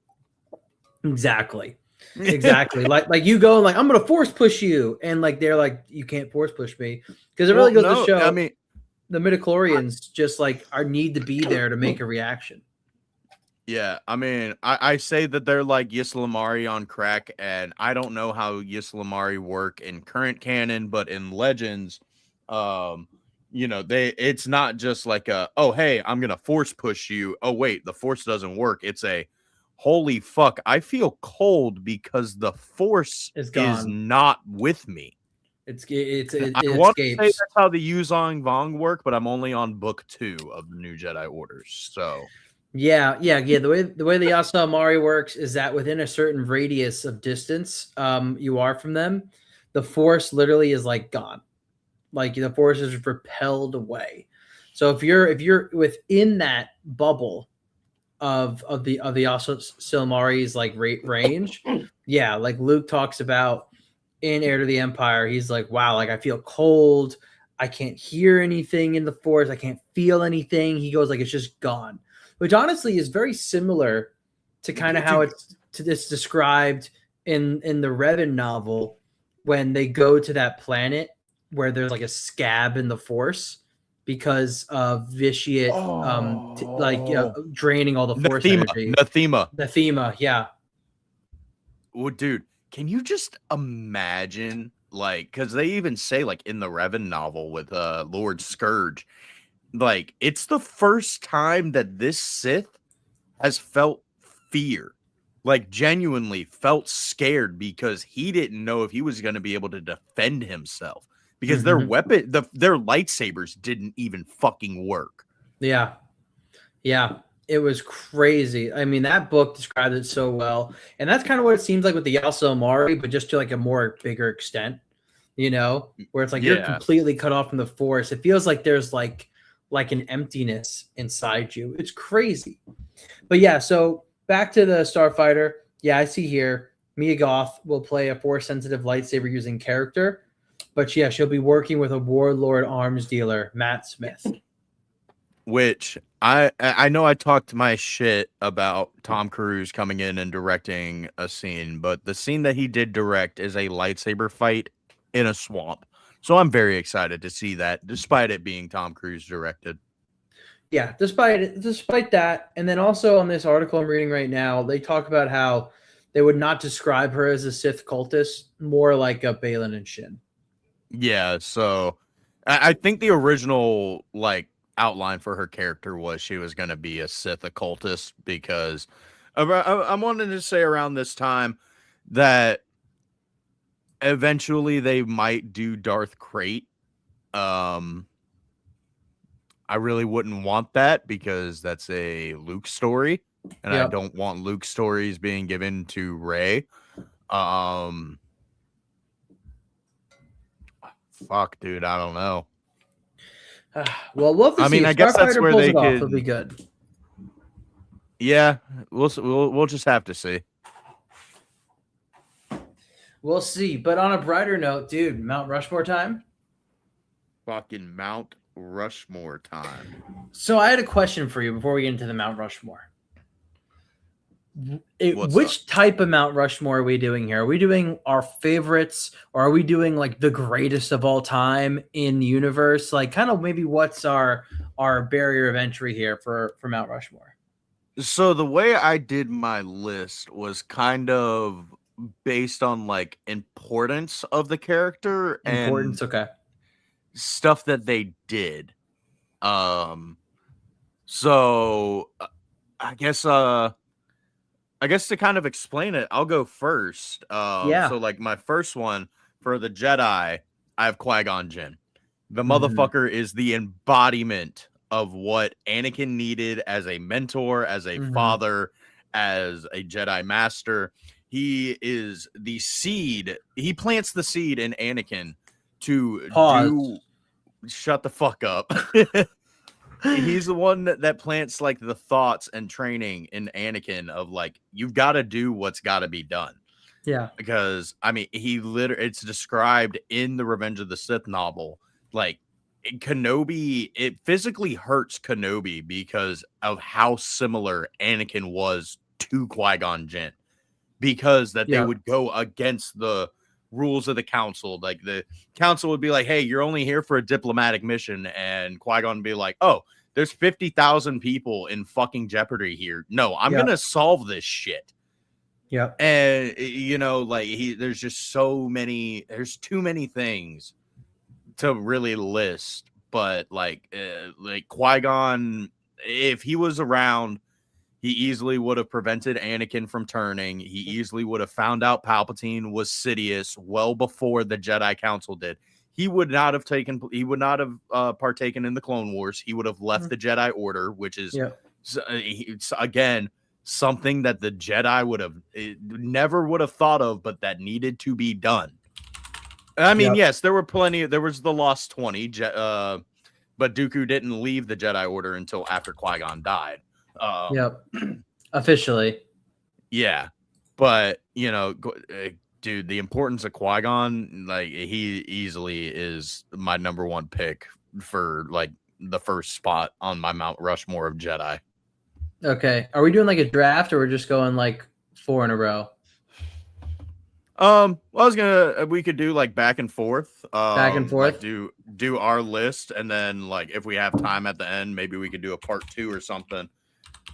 Exactly. like you go and like, I'm gonna force push you, and like they're like, you can't force push me, because it really goes to show. I mean, the midichlorians just like need to be there to make a reaction. Yeah, I mean, I say that they're like Yislamari on crack, and I don't know how Yislamari work in current canon, but in Legends, it's not just like oh hey, I'm gonna force push you. Oh wait, the force doesn't work. It's a holy fuck, I feel cold because the force is not with me. I want to say that's how the Yuzang Vong work, but I'm only on book 2 of the New Jedi Orders. So Yeah. The way the Yasa Amari works is that within a certain radius of distance, you are from them, the force literally is like gone. Like the force is repelled away. So if you're within that bubble of the also Silmari's like range, yeah, like Luke talks about in Heir to the Empire, he's like, wow, like I feel cold, I can't hear anything in the force, I can't feel anything. He goes like it's just gone, which honestly is very similar to kind of how it's described in the Revan novel when they go to that planet where there's like a scab in the force because of vitiate draining all the force energy. Nathema. Yeah. Well, dude, can you just imagine, like, because they even say, like, in the Revan novel with Lord Scourge, like, it's the first time that this Sith has felt fear, like, genuinely felt scared because he didn't know if he was going to be able to defend himself because their their lightsabers didn't even fucking work. Yeah. It was crazy. I mean, that book described it so well. And that's kind of what it seems like with the Yalsa Amari, but just to like a more bigger extent, where it's like you're completely cut off from the force. It feels like there's like an emptiness inside you. It's crazy. But yeah, so back to the Starfighter. Yeah, I see here Mia Goth will play a force sensitive lightsaber using character. But yeah, she'll be working with a warlord arms dealer, Matt Smith. Which I know I talked my shit about Tom Cruise coming in and directing a scene, but the scene that he did direct is a lightsaber fight in a swamp. So I'm very excited to see that, despite it being Tom Cruise directed. Yeah, despite that, and then also on this article I'm reading right now, they talk about how they would not describe her as a Sith cultist, more like a Balin and Shin. Yeah, so I think the original like outline for her character was she was going to be a Sith occultist because I'm wanting to say around this time that eventually they might do Darth Krayt. I really wouldn't want that because that's a Luke story, and I don't want Luke stories being given to Rey. Fuck, dude, I don't know. Well, we'll have to see. Mean, if I guess that's where they could. It'll be good. Yeah, we'll just have to see. We'll see. But on a brighter note, dude, Mount Rushmore time. Fucking Mount Rushmore time. So I had a question for you before we get into the Mount Rushmore. Which type of Mount Rushmore are we doing here? Are we doing our favorites, or are we doing like the greatest of all time in the universe? Like, kind of maybe what's our barrier of entry here for Mount Rushmore? So the way I did my list was kind of based on like importance of the character and stuff that they did. So I guess to kind of explain it, I'll go first. So like my first one for the Jedi, I have Qui-Gon Jinn. The motherfucker is the embodiment of what Anakin needed as a mentor, as a father, as a Jedi master. He is the seed. He plants the seed in Anakin to shut the fuck up. He's the one that plants like the thoughts and training in Anakin of like, you've got to do what's got to be done. Yeah. Because I mean, it's described in the Revenge of the Sith novel. Like Kenobi, it physically hurts Kenobi because of how similar Anakin was to Qui-Gon Jinn, because they would go against the rules of the council. Like the council would be like, hey, you're only here for a diplomatic mission, and Qui-Gon would be like, oh, there's 50,000 people in fucking jeopardy here. No, I'm gonna solve this shit. Yeah. And like there's just there's too many things to really list, but like Qui-Gon, if he was around, he easily would have prevented Anakin from turning. He easily would have found out Palpatine was Sidious well before the Jedi Council did. He would not have partaken in the Clone Wars. He would have left the Jedi Order, which is It's, again, something that the Jedi never would have thought of, but that needed to be done. I mean, yes, there were plenty. There was the Lost 20, but Dooku didn't leave the Jedi Order until after Qui-Gon died. Officially. Yeah, but dude, the importance of Qui-Gon, like, he easily is my number one pick for like the first spot on my Mount Rushmore of Jedi. Okay, are we doing like a draft, or we're just going like 4 in a row? Well, we could do like back and forth. Back and forth. Like do our list, and then like if we have time at the end, maybe we could do a part 2 or something.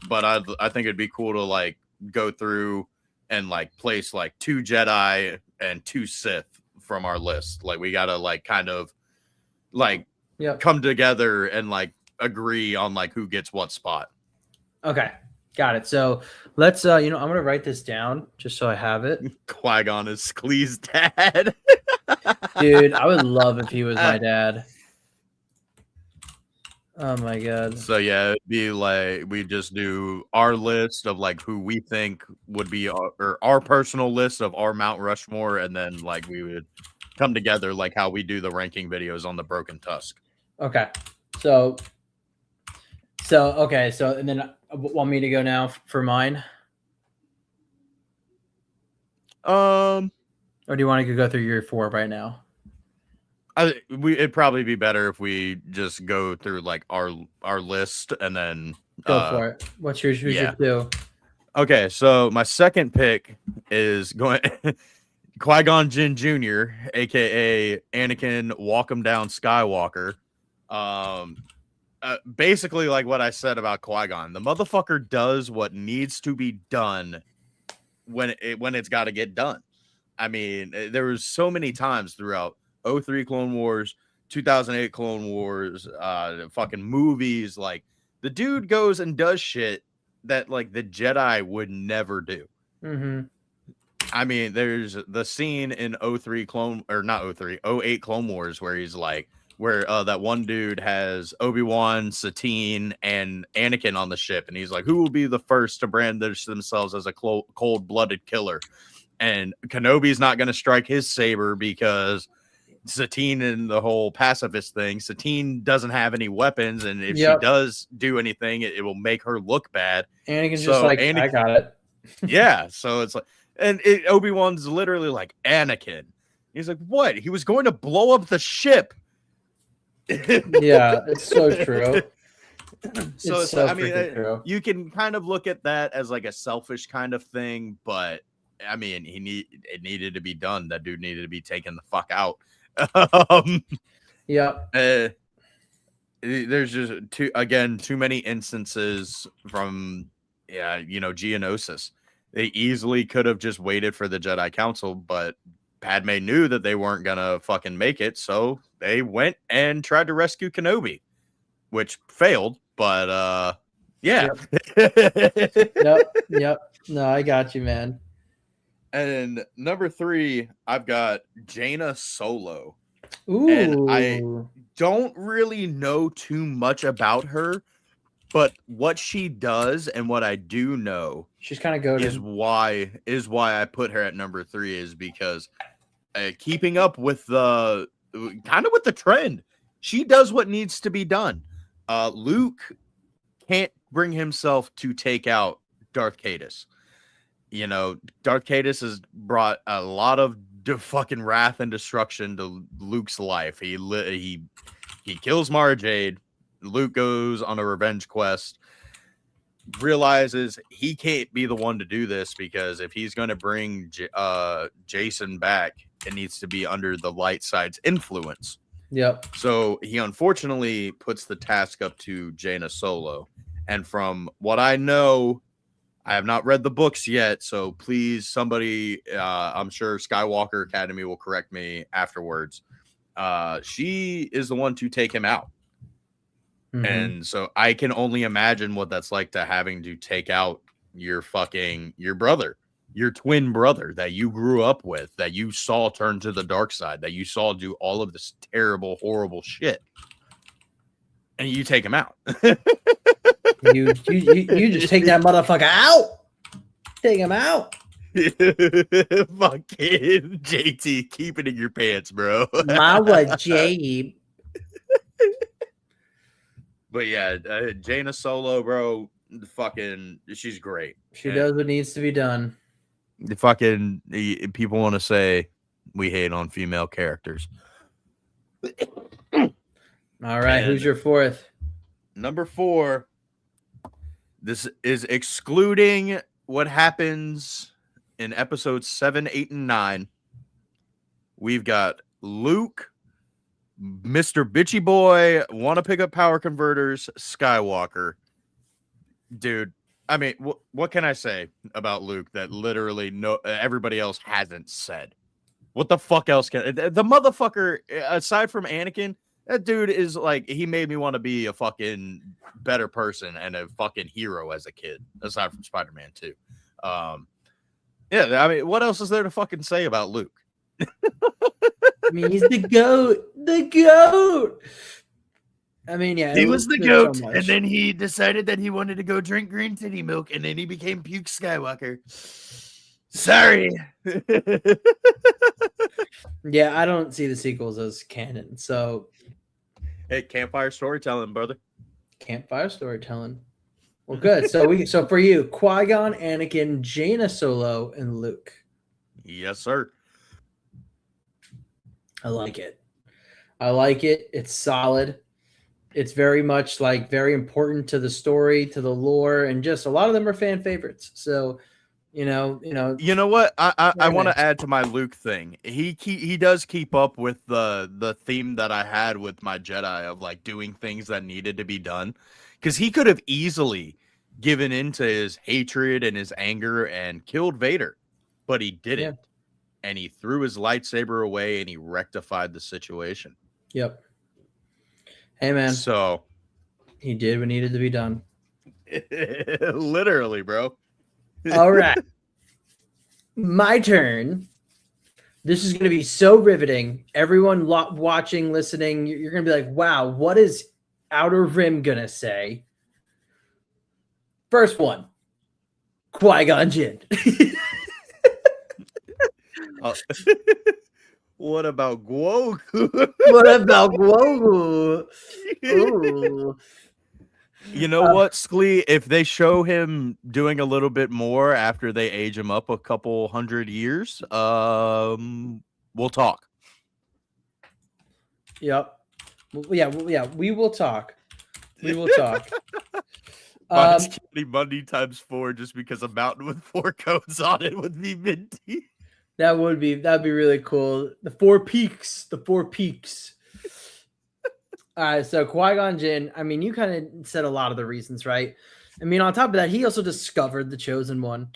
But I think it'd be cool to like go through and like place like 2 Jedi and 2 Sith from our list. Like we gotta like kind of like come together and like agree on like who gets what spot. Okay, got it. So let's I'm gonna write this down just so I have it. Qui-Gon is Sklee's dad. Dude, I would love if he was my dad. Oh my god. So yeah, it'd be like we just do our list of like who we think would be our personal list of our Mount Rushmore, and then like we would come together like how we do the ranking videos on the Broken Tusk. Okay. So and then want me to go now for mine? Or do you want to go through your 4 right now? It'd probably be better if we just go through like our list and then go for it. What's your 2? Okay, so my second pick is going Qui-Gon Jinn Jr., aka Anakin Walk 'em Down Skywalker. Basically like what I said about Qui-Gon. The motherfucker does what needs to be done when it's got to get done. I mean, there was so many times throughout 03 Clone Wars, 2008 Clone Wars, fucking movies, like the dude goes and does shit that like the Jedi would never do. Mm-hmm. I mean, there's the scene in 08 Clone Wars where he's like, where that one dude has Obi-Wan, Satine, and Anakin on the ship, and he's like, who will be the first to brandish themselves as a cold-blooded killer? And Kenobi's not going to strike his saber because Satine and the whole pacifist thing, Satine doesn't have any weapons, and if she does do anything, it will make her look bad. Anakin's just like, I got it. Yeah, so it's like, and Obi-Wan's literally like, Anakin. He's like, what? He was going to blow up the ship. Yeah, it's so true. So it's I mean, you can kind of look at that as like a selfish kind of thing, but I mean, it needed to be done. That dude needed to be taken the fuck out. There's just too many instances from Geonosis. They easily could have just waited for the Jedi Council, but Padme knew that they weren't gonna fucking make it, so they went and tried to rescue Kenobi, which failed. But yeah. Yep. No, I got you, man. And number 3, I've got Jaina Solo. Ooh. And I don't really know too much about her, but what she does and what I do know, she's kind of goated. is why I put her at number 3 is because keeping up with the trend, she does what needs to be done. Luke can't bring himself to take out Darth Caedus. Darth Caedus has brought a lot of fucking wrath and destruction to Luke's life. He kills Mara Jade. Luke goes on a revenge quest, realizes he can't be the one to do this because if he's going to bring Jason back, it needs to be under the light side's influence. Yep. So he unfortunately puts the task up to Jaina Solo. And from what I know, I have not read the books yet, so please, somebody, I'm sure Skywalker Academy will correct me afterwards. She is the one to take him out. Mm-hmm. And so I can only imagine what that's like to having to take out your brother, your twin brother that you grew up with, that you saw turn to the dark side, that you saw do all of this terrible, horrible shit. And you take him out. You just take that motherfucker out. Take him out. Fucking JT, keep it in your pants, bro. My what, Jay? But yeah, Jaina Solo, bro, fucking, she's great. She does what needs to be done. The fucking people want to say we hate on female characters. All right, who's your fourth? Number 4. This is excluding what happens in episodes 7, 8, and 9. We've got Luke, Mr. Bitchy Boy, want to pick up power converters, Skywalker. Dude, I mean, what can I say about Luke that literally everybody else hasn't said? What the fuck else can the motherfucker, aside from Anakin, that dude is like, he made me want to be a fucking better person and a fucking hero as a kid, aside from Spider-Man 2. Yeah, I mean, what else is there to fucking say about Luke? I mean, he's the goat. The goat. I mean, yeah. He was the goat, so and then he decided that he wanted to go drink green titty milk, and then he became Puke Skywalker. Sorry. Yeah, I don't see the sequels as canon. So, Hey, campfire storytelling, brother. campfire storytelling. Well, good. So for you, Qui-Gon, Anakin, Jaina Solo, and Luke. Yes, sir. I like it. It's solid. It's very much like very important to the story, to the lore, and just a lot of them are fan favorites. So, you know. You know what? I Very want nice. to add to my Luke thing. He does keep up with the theme that I had with my Jedi of like doing things that needed to be done, because he could have easily given into his hatred and his anger and killed Vader, but he didn't. Yeah. And he threw his lightsaber away and he rectified the situation. Yep. Hey, man. So He did what needed to be done. literally, bro. All right. My turn. This is going to be so riveting. Everyone watching, listening, you're going to be like, wow, what is Outer Rim going to say? First one. Qui-Gon Jinn. What about Grogu? What about Grogu? Ooh. You know what, Sklee? If they show him doing a little bit more after they age him up a couple hundred years, we'll talk. Yep. Yeah, we will talk. We will talk. Mine's Kitty Monday times 4 just because a mountain with 4 cones on it would be minty. That'd be really cool. The 4 peaks. All right, so Qui-Gon Jinn, I mean, you kind of said a lot of the reasons, right? I mean, on top of that, he also discovered the Chosen One.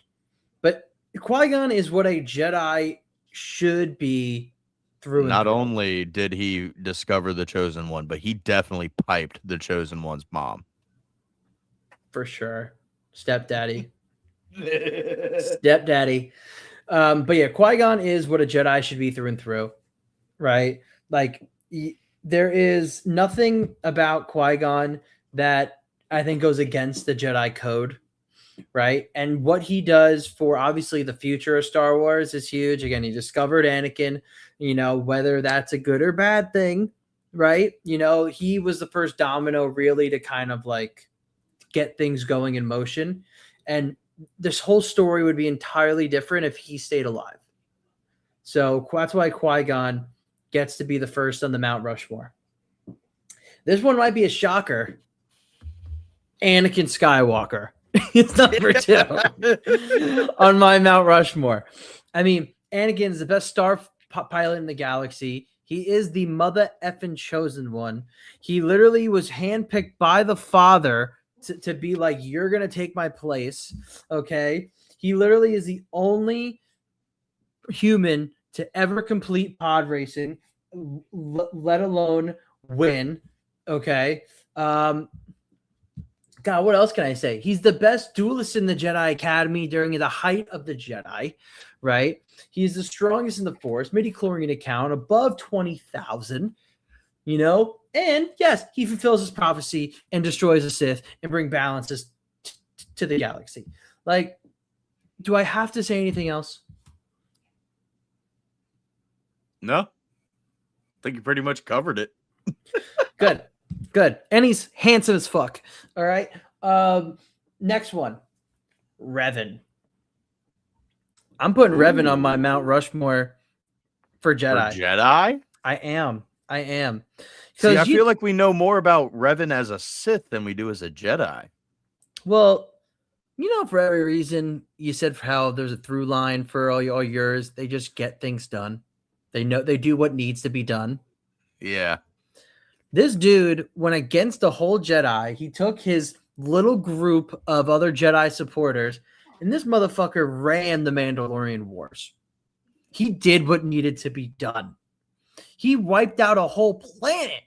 But Qui-Gon is what a Jedi should be through and Not through. only did he discover the Chosen One, but he definitely piped the Chosen One's mom. For sure. Stepdaddy. Stepdaddy. But yeah, Qui-Gon is what a Jedi should be through and through, right? Like, there is nothing about Qui-Gon that I think goes against the Jedi code, right? And what he does for obviously the future of Star Wars is huge. Again, he discovered Anakin, whether that's a good or bad thing, right? He was the first domino really to kind of like get things going in motion. And this whole story would be entirely different if he stayed alive. So that's why Qui-Gon gets to be the first on the Mount Rushmore. This one might be a shocker. Anakin Skywalker. It's number 2 on my Mount Rushmore. I mean, Anakin is the best star pilot in the galaxy. He is the mother effing chosen one. He literally was handpicked by the father to be like, you're going to take my place. Okay. He literally is the only human to ever complete pod racing, let alone win. Okay. God, what else can I say? He's the best duelist in the Jedi Academy during the height of the Jedi, right? He's the strongest in the Force, midi-chlorian account, above 20,000. And yes, he fulfills his prophecy and destroys the Sith and bring balances to the galaxy. Like, do I have to say anything else? No, I think you pretty much covered it. Good. And he's handsome as fuck. All right. Next one, Revan. I'm putting Revan on my Mount Rushmore for Jedi. For Jedi? I am. See, I feel like we know more about Revan as a Sith than we do as a Jedi. Well, for every reason you said for how there's a through line for all yours, they just get things done. They do what needs to be done. Yeah. This dude went against the whole Jedi. He took his little group of other Jedi supporters, and this motherfucker ran the Mandalorian Wars. He did what needed to be done. He wiped out a whole planet.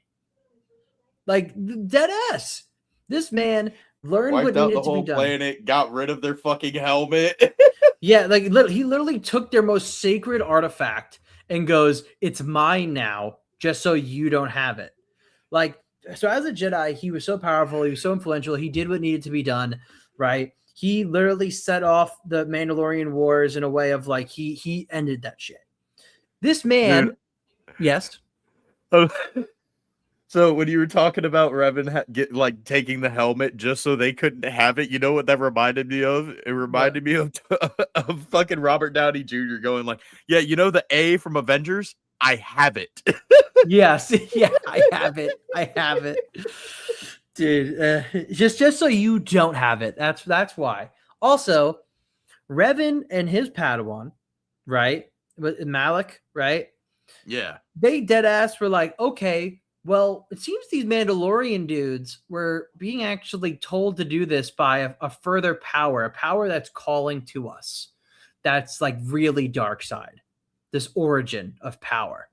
Like, dead ass. This man learned what needed to be done. Wiped out the whole planet, got rid of their fucking helmet. Yeah, like he literally took their most sacred artifact and goes, "It's mine now, just so you don't have it." Like, so as a Jedi, he was so powerful, he was so influential, he did what needed to be done, right? He literally set off the Mandalorian Wars in a way of like he ended that shit. This man, dude. Yes. So when you were talking about Revan taking the helmet just so they couldn't have it, you know what that reminded me of? It reminded me of fucking Robert Downey Jr. going like, "Yeah, you know the A from Avengers? I have it." Yes, yeah, I have it, dude. Just so you don't have it. That's why. Also, Revan and his Padawan, right? Malik, right? Yeah. They dead ass were like, okay, well, it seems these Mandalorian dudes were being actually told to do this by a further power, a power that's calling to us. That's like really dark side. This origin of power.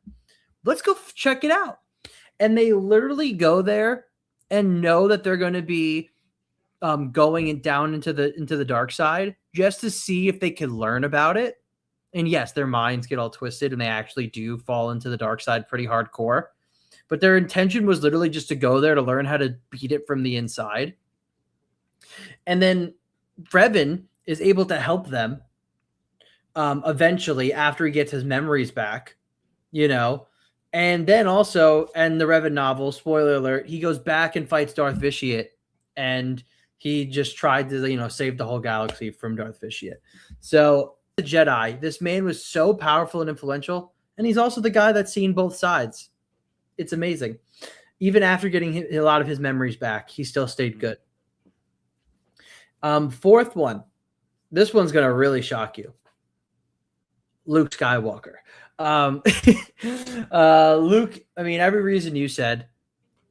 Let's go check it out. And they literally go there and know that they're going to be going down into the dark side just to see if they can learn about it. And yes, their minds get all twisted and they actually do fall into the dark side pretty hardcore. But their intention was literally just to go there to learn how to beat it from the inside. And then Revan is able to help them eventually after he gets his memories back, And then also, in the Revan novel, spoiler alert, he goes back and fights Darth Vitiate, and he just tried to, save the whole galaxy from Darth Vitiate. So, the Jedi, this man was so powerful and influential, and he's also the guy that's seen both sides. It's amazing. Even after getting a lot of his memories back, he still stayed good. Fourth one. This one's going to really shock you. Luke Skywalker. Luke, I mean, every reason you said,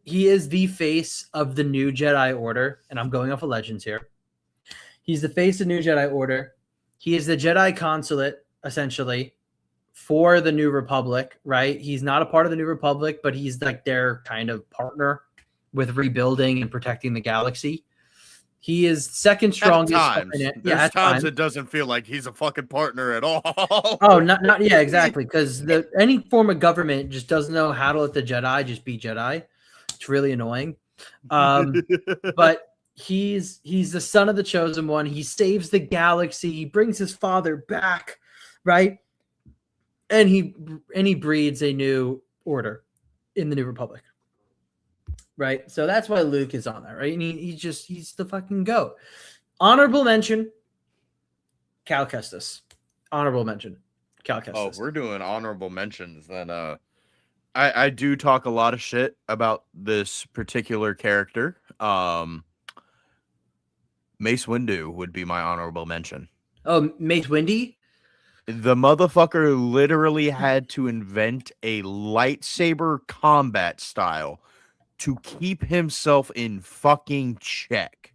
he is the face of the new Jedi Order, and I'm going off of Legends here. He's the face of the new Jedi Order. He is the Jedi consulate, essentially, for the New Republic, right? He's not a part of the New Republic, but he's like their kind of partner with rebuilding and protecting the galaxy. He is second strongest. There's times it doesn't feel like he's a fucking partner at all. Oh, not yeah, exactly. Because any form of government just doesn't know how to let the Jedi just be Jedi. It's really annoying. But he's the son of the chosen one. He saves the galaxy. He brings his father back, right? And he breeds a new order in the New Republic. Right, so that's why Luke is on that, right? And he's the fucking GOAT. Honorable mention, Cal Kestis. Honorable mention, Cal Kestis. Oh, we're doing honorable mentions. Then I do talk a lot of shit about this particular character. Mace Windu would be my honorable mention. Oh, Mace Windu? The motherfucker literally had to invent a lightsaber combat style to keep himself in fucking check.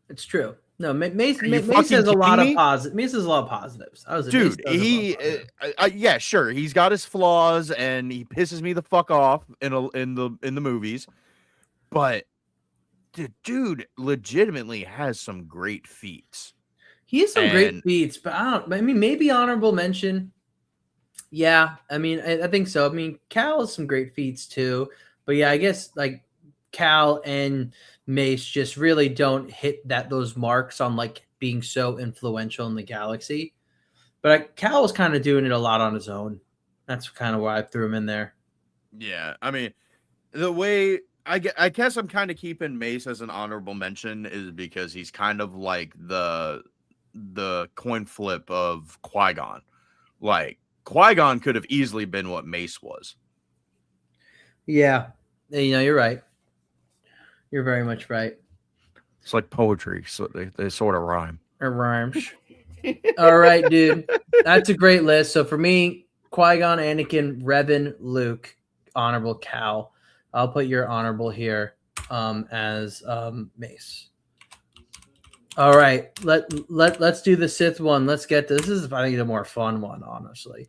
It's true. No, Mace has a lot of positives. Mace has a lot of positives. Dude, yeah, sure. He's got his flaws and he pisses me the fuck off in the movies. But the dude legitimately has some great feats. He has some great feats, but maybe honorable mention. Yeah, I mean, I think so. I mean, Cal has some great feats too, but yeah, I guess like Cal and Mace just really don't hit those marks on like being so influential in the galaxy. But Cal was kind of doing it a lot on his own. That's kind of why I threw him in there. Yeah, I mean, the way I guess I'm kind of keeping Mace as an honorable mention is because he's kind of like the coin flip of Qui-Gon. Like Qui-Gon could have easily been what Mace was. Yeah, you're right. You're very much right. It's like poetry, so they sort of rhyme. It rhymes. All right, dude. That's a great list. So for me, Qui-Gon, Anakin, Revan, Luke, honorable Cal. I'll put your honorable here as Mace. All right, let's do the Sith one. Let's get this. This is I think the more fun one, honestly.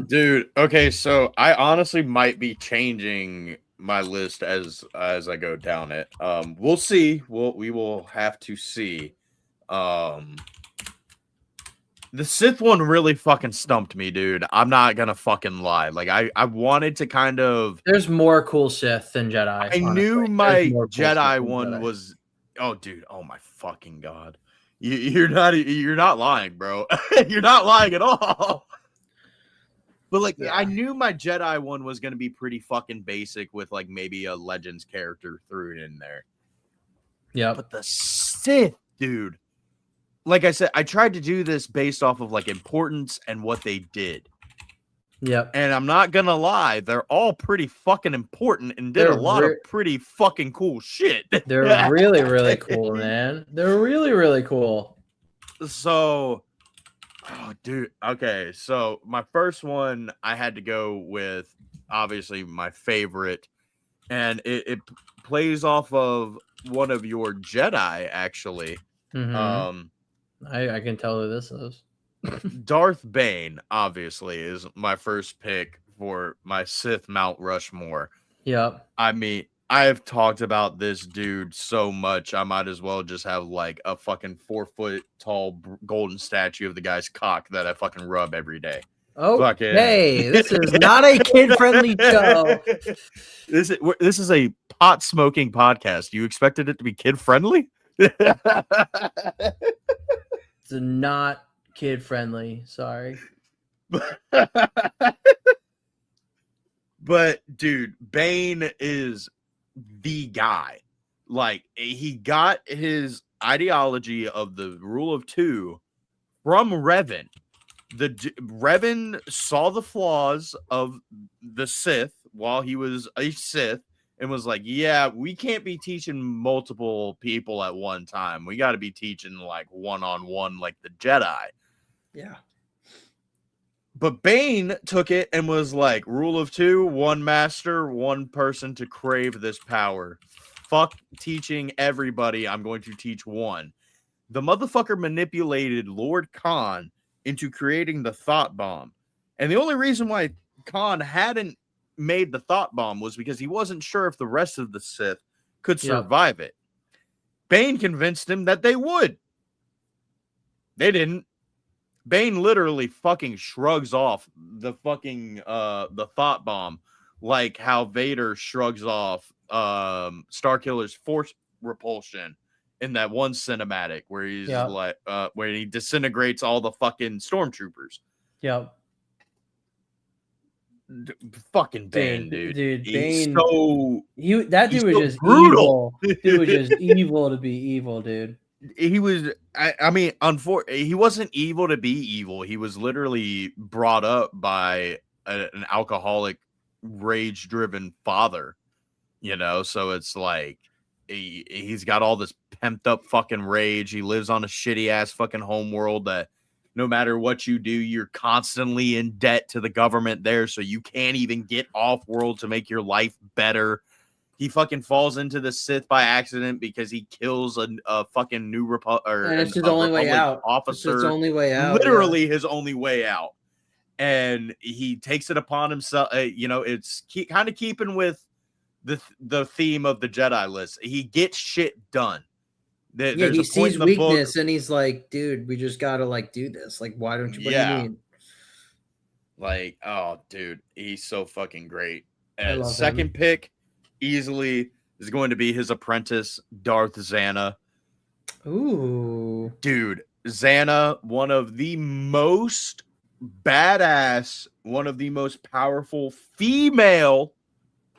Dude, okay, so I honestly might be changing my list as I go down it. We'll see. We will have to see. The Sith one really fucking stumped me, dude. I'm not gonna fucking lie. Like I wanted to kind of. There's more cool Sith than Jedi. I knew my cool Jedi one was. Oh, dude. Oh my fucking god. You're not lying, bro. You're not lying at all. But like, yeah. I knew my Jedi one was gonna be pretty fucking basic with like maybe a Legends character threw it in there. Yeah. But the Sith, dude. Like I said, I tried to do this based off of like importance and what they did. Yep. And I'm not gonna lie, they're all pretty fucking important and did a lot of pretty fucking cool shit. They're really, really cool, man. They're really, really cool. So, oh, dude. Okay, so my first one, I had to go with obviously my favorite, and it plays off of one of your Jedi, actually. Mm-hmm. I can tell who this is. Darth Bane, obviously, is my first pick for my Sith Mount Rushmore. Yep. I mean, I have talked about this dude so much, I might as well just have like a fucking 4-foot tall golden statue of the guy's cock that I fucking rub every day. Oh, hey, this is not a kid-friendly show. This is a pot smoking podcast. You expected it to be kid-friendly? It's not kid friendly. Sorry. But dude, Bane is the guy. Like, he got his ideology of the rule of two from Revan. Revan saw the flaws of the Sith while he was a Sith and was like, yeah, we can't be teaching multiple people at one time. We got to be teaching like one-on-one like the Jedi. Yeah. But Bane took it and was like, rule of two, one master, one person to crave this power. Fuck teaching everybody. I'm going to teach one. The motherfucker manipulated Lord Khan into creating the thought bomb. And the only reason why Khan hadn't made the thought bomb was because he wasn't sure if the rest of the Sith could survive it. Bane convinced him that they would. They didn't. Bane literally fucking shrugs off the fucking the thought bomb like how Vader shrugs off Starkiller's force repulsion in that one cinematic where he's like where he disintegrates all the fucking stormtroopers. Yep. Fucking Bane, dude. Bane. That dude was just brutal. Evil. Dude was just evil to be evil, dude. He was. I mean, he wasn't evil to be evil. He was literally brought up by an alcoholic, rage-driven father. You know, so it's like he's got all this pent-up fucking rage. He lives on a shitty-ass fucking homeworld that. No matter what you do, you're constantly in debt to the government there, so you can't even get off world to make your life better. He fucking falls into the Sith by accident because he kills a fucking new and it's his only way out. Officer. It's his only way out. Literally his only way out. And he takes it upon himself. You know, it's kind of keeping with the theme of the Jedi list. He gets shit done. He sees weakness and he's like, dude, we just gotta like do this. Like, why don't you? What do you mean? Like, oh, dude, he's so fucking great. I love Second him. pick easily is going to be his apprentice, Darth Xana. Ooh. Dude, Xana, one of the most badass, one of the most powerful female,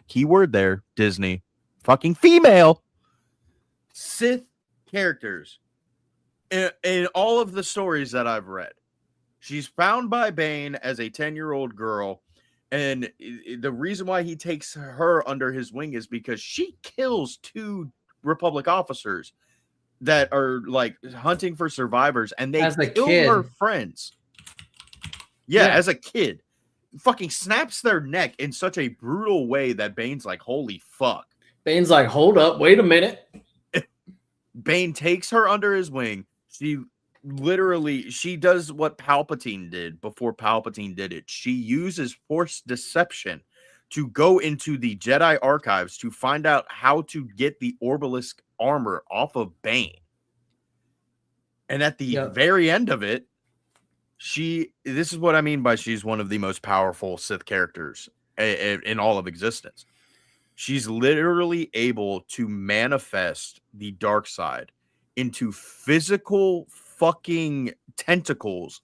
keyword there, Disney, fucking female Sith characters in all of the stories that I've read. She's found by Bane as a 10-year-old girl, and the reason why he takes her under his wing is because she kills 2 Republic officers that are like hunting for survivors, and they As a kill kid. her friends. Yeah, Yeah. as a kid. Fucking snaps their neck in such a brutal way that Bane's like, holy fuck. Bane's like, hold up, wait a minute. Bane takes her under his wing. She does what Palpatine did before Palpatine did it. She uses Force deception to go into the Jedi archives to find out how to get the Orbalisk armor off of Bane. And at the very end of it, this is what I mean by she's one of the most powerful Sith characters in all of existence. She's literally able to manifest the dark side into physical fucking tentacles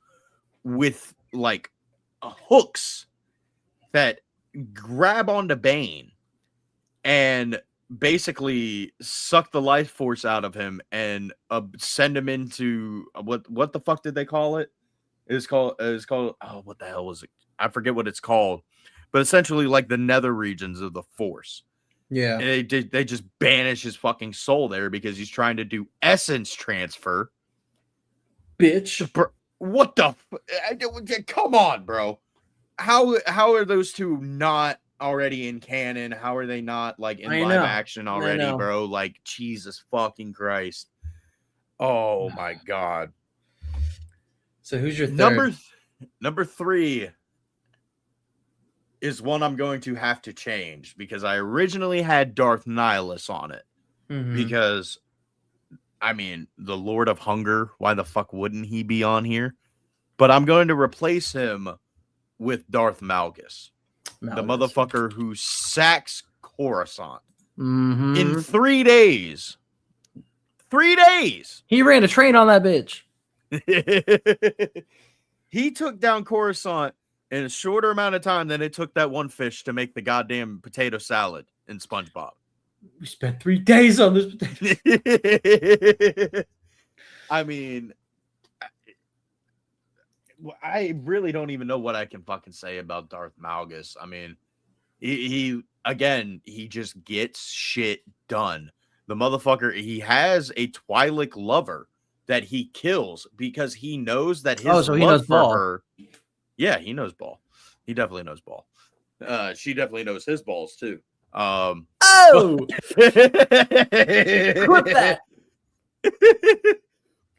with like hooks that grab onto Bane and basically suck the life force out of him and send him into what the fuck did they call it? It's called oh, what the hell was it? I forget what it's called, but essentially like the nether regions of the Force. Yeah. And they just banish his fucking soul there because he's trying to do essence transfer. Bitch. Bro, what the come on, bro. How are those two not already in canon? How are they not like in live action already, bro? Like, Jesus fucking Christ. Oh my god. So who's your third? Number 3 is one I'm going to have to change because I originally had Darth Nihilus on it. Because I mean, the Lord of Hunger, why the fuck wouldn't he be on here? But I'm going to replace him with Darth Malgus. The motherfucker who sacks Coruscant in 3 days. 3 days. He ran a train on that bitch. He took down Coruscant in a shorter amount of time than it took that one fish to make the goddamn potato salad in SpongeBob. We spent 3 days on this potato. I mean, I really don't even know what I can fucking say about Darth Malgus. I mean, he just gets shit done. The motherfucker, he has a Twi'lek lover that he kills because he knows that his love for her. Yeah, he knows ball. He definitely knows ball. She definitely knows his balls too. Oh, clip that.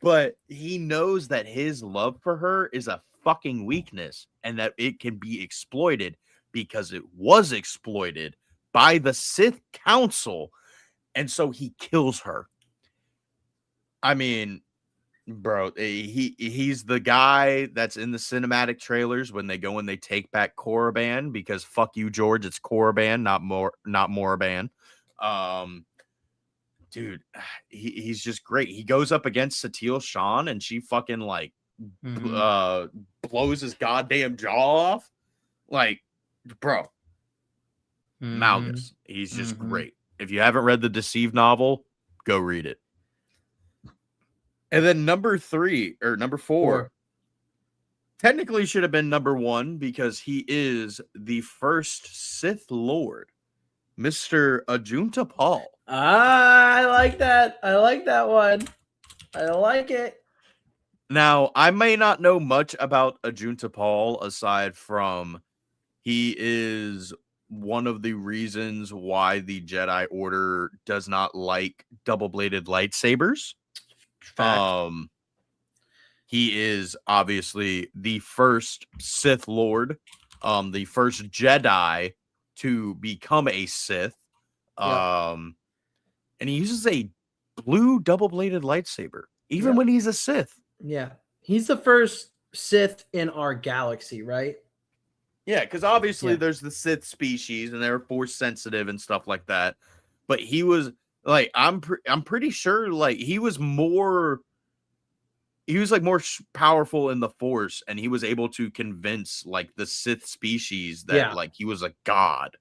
But he knows that his love for her is a fucking weakness and that it can be exploited because it was exploited by the Sith Council. And so he kills her. I mean, bro, he's the guy that's in the cinematic trailers when they go and they take back Korriban because fuck you, George, it's Korriban, not Moraban. Dude, he's just great. He goes up against Satele Shan and she fucking like blows his goddamn jaw off. Like, bro, Malgus, he's just great. If you haven't read the Deceived novel, go read it. And then number 4 technically should have been number 1 because he is the first Sith Lord, Mr. Ajunta Paul. I like that. I like that one. I like it. Now, I may not know much about Ajunta Paul aside from he is one of the reasons why the Jedi Order does not like double-bladed lightsabers. He is obviously the first Sith Lord, the first Jedi to become a Sith. And he uses a blue double-bladed lightsaber, even when he's a Sith. Yeah. He's the first Sith in our galaxy, right? Yeah, because obviously Yeah. there's the Sith species and they're force sensitive and stuff like that. But he was like, I'm pretty sure like he was like more powerful in the force, and he was able to convince like the Sith species that like he was a god.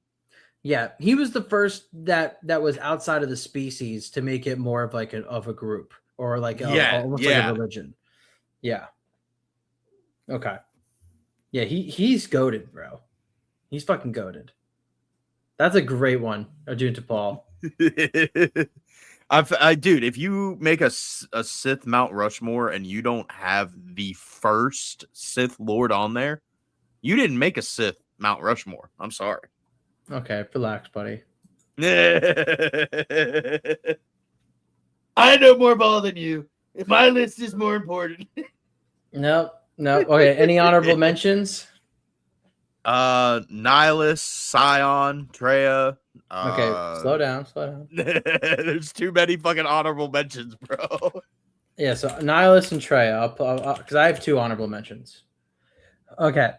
Yeah, he was the first that was outside of the species to make it more of like a group or like almost like a religion. Yeah. Okay. Yeah, he's goated, bro. He's fucking goated. That's a great one, Arjun to Paul. Dude, if you make a Sith Mount Rushmore and you don't have the first Sith Lord on there, you didn't make a Sith Mount Rushmore. I'm sorry. Okay, relax, buddy. I know more ball than you. My list is more important. No. Okay, any honorable mentions? Nihilus, Scion, Treya. Okay, slow down. There's too many fucking honorable mentions, bro. Yeah, so Nihilus and Treya, because I have 2 honorable mentions. Okay,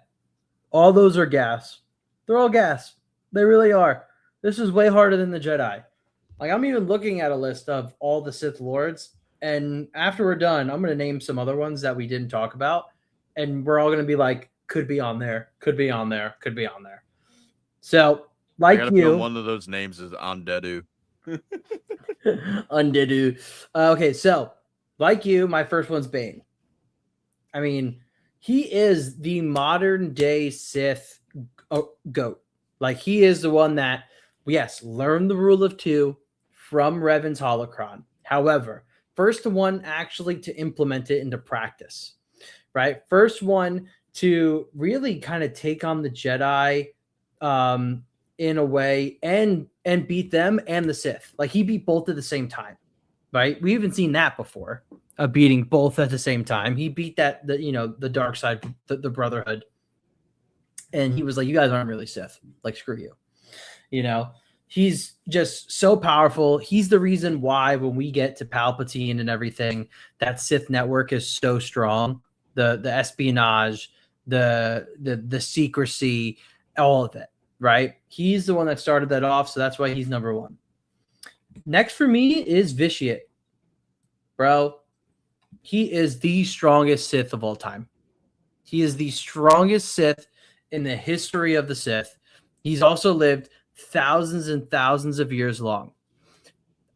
all those are gas. They're all gas. They really are. This is way harder than the Jedi. Like, I'm even looking at a list of all the Sith Lords, and after we're done, I'm going to name some other ones that we didn't talk about, and we're all going to be like, could be on there, could be on there, could be on there. So, like you, one of those names is Ondedu. Undedu. Okay, so like you, my first one's Bane. I mean, he is the modern day Sith goat. Like, he is the one that, yes, learned the rule of 2 from Revan's holocron. However, first one actually to implement it into practice, right? First one to really kind of take on the Jedi in a way and beat them and the Sith. Like, he beat both at the same time, right? We haven't seen that before, beating both at the same time. He beat the dark side, the Brotherhood. And he was like, you guys aren't really Sith. Like, screw you. He's just so powerful. He's the reason why when we get to Palpatine and everything, that Sith network is so strong. The espionage, the secrecy, all of it, right? He's the one that started that off, so that's why he's number 1. Next for me is Vitiate. Bro, he is the strongest Sith of all time. He is the strongest Sith in the history of the Sith. He's also lived thousands and thousands of years long.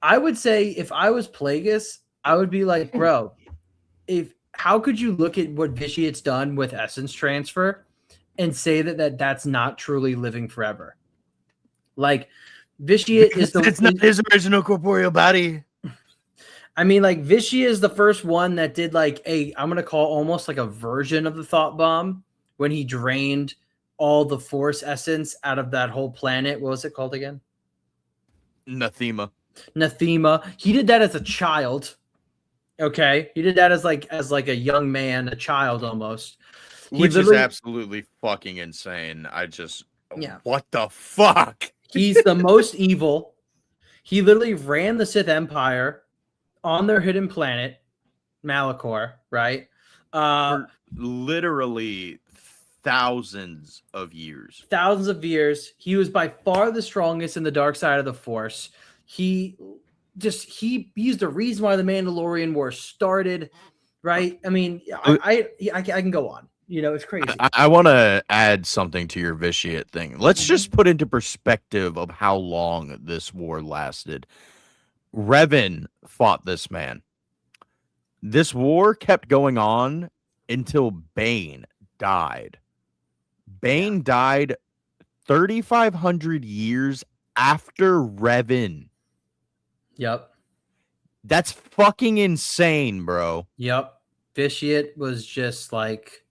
I would say if I was Plagueis, I would be like, bro, how could you look at what Vitiate's done with essence transfer and say that's not truly living forever? Like, Vitiate is it's not his original corporeal body. I mean, like, Vitiate is the first one that did like I'm gonna call almost like a version of the thought bomb when he drained all the force essence out of that whole planet. What was it called again? Nathema. He did that as a child. Okay, he did that as like a young man, a child almost. Which is absolutely fucking insane. What the fuck? He's the most evil. He literally ran the Sith Empire on their hidden planet, Malachor, right? For literally thousands of years. He was by far the strongest in the dark side of the Force. He's the reason why the Mandalorian War started, right? I mean, I can go on. It's crazy. I want to add something to your Vitiate thing. Let's just put into perspective of how long this war lasted. Revan fought this man. This war kept going on until Bane died. Bane died 3,500 years after Revan. Yep. That's fucking insane, bro. Yep. Vitiate was just like,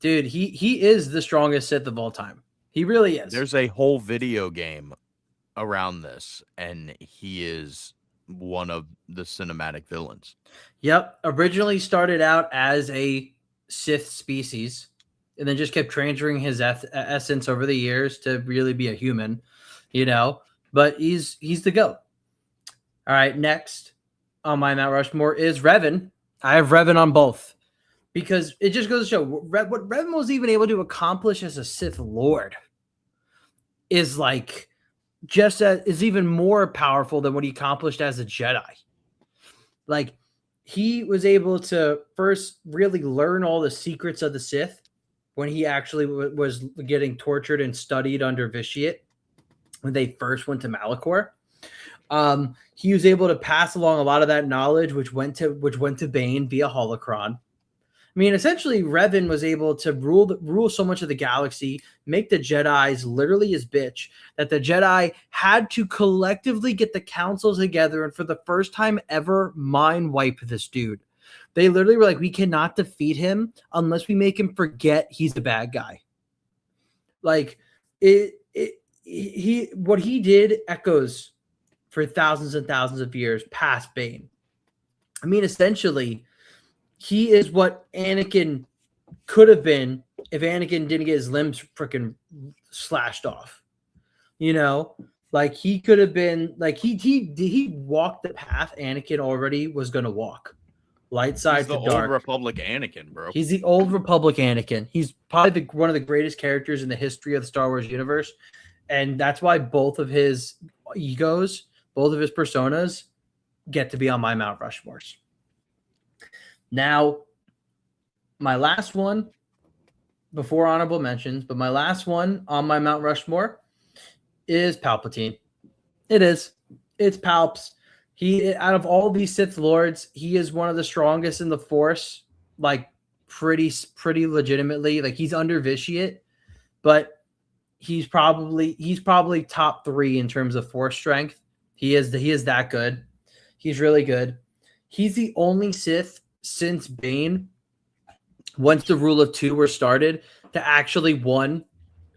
dude, he is the strongest Sith of all time. He really is. There's a whole video game around this, and he is one of the cinematic villains. Yep. Originally started out as a Sith species, and then just kept transferring his essence over the years to really be a human, but he's the GOAT. All right, next on my Mount Rushmore is Revan. I have Revan on both. because it just goes to show what Revan was even able to accomplish as a Sith Lord is like just as is even more powerful than what he accomplished as a Jedi. Like he was able to first really learn all the secrets of the Sith when he actually was getting tortured and studied under Vitiate when they first went to Malachor. He was able to pass along a lot of that knowledge, which went to Bane via holocron. I mean, essentially, Revan was able to rule so much of the galaxy, make the Jedis literally his bitch, that the Jedi had to collectively get the council together and for the first time ever mind wipe this dude. They literally were like, we cannot defeat him unless we make him forget he's a bad guy. Like what he did echoes for thousands and thousands of years past Bane. I mean, essentially, he is what Anakin could have been if Anakin didn't get his limbs freaking slashed off. You know, like he could have been like he walked the path Anakin already was going to walk. Light side to dark. Old Republic Anakin, bro. He's the old Republic Anakin. He's probably one of the greatest characters in the history of the Star Wars universe. And that's why both of his egos, both of his personas get to be on my Mount Rushmores. Now, my last one, before honorable mentions, but my last one on my Mount Rushmore is Palpatine. It is. It's Palps. He, out of all these Sith Lords, he is one of the strongest in the Force, like pretty legitimately. Like he's under Vitiate, but he's probably top 3 in terms of Force strength. He is that good. He's really good. He's the only Sith since Bane, once the rule of 2 were started, to actually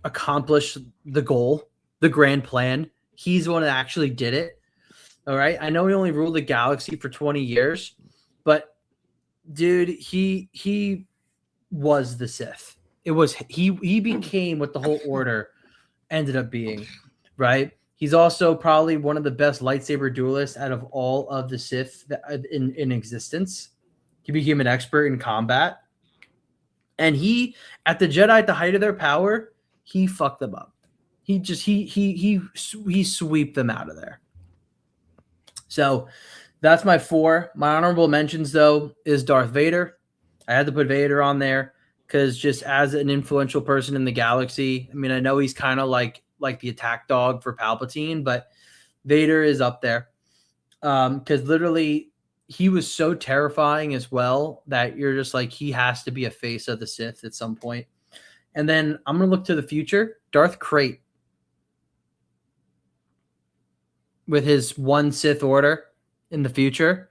accomplish the goal, the grand plan. He's the one that actually did it. All right. I know he only ruled the galaxy for 20 years, but dude, he was the Sith. It was he became what the whole order ended up being, right? He's also probably one of the best lightsaber duelists out of all of the Sith in existence. He became an expert in combat. And he, at the Jedi, at the height of their power, he fucked them up. He swept them out of there. So that's my 4. My honorable mentions, though, is Darth Vader. I had to put Vader on there because just as an influential person in the galaxy, I mean, I know he's kind of like the attack dog for Palpatine, but Vader is up there because literally he was so terrifying as well that you're just like, he has to be a face of the Sith at some point. And then I'm going to look to the future. Darth Krayt with his one Sith order in the future,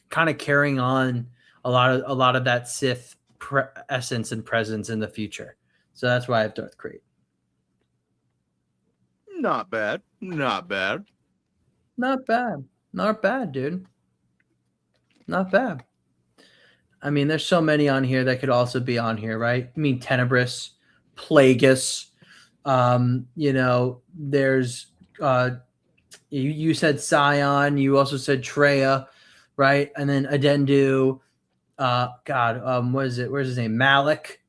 kind of carrying on a lot of that Sith essence and presence in the future. So that's why I have Darth Krayt. Not bad. Not bad. Not bad. Not bad, dude. Not bad. I mean, there's so many on here that could also be on here, right? I mean, Tenebris, Plagueis. There's you said Scion. You also said Treya, right? And then Adendu. What is it? Where's his name? Malik.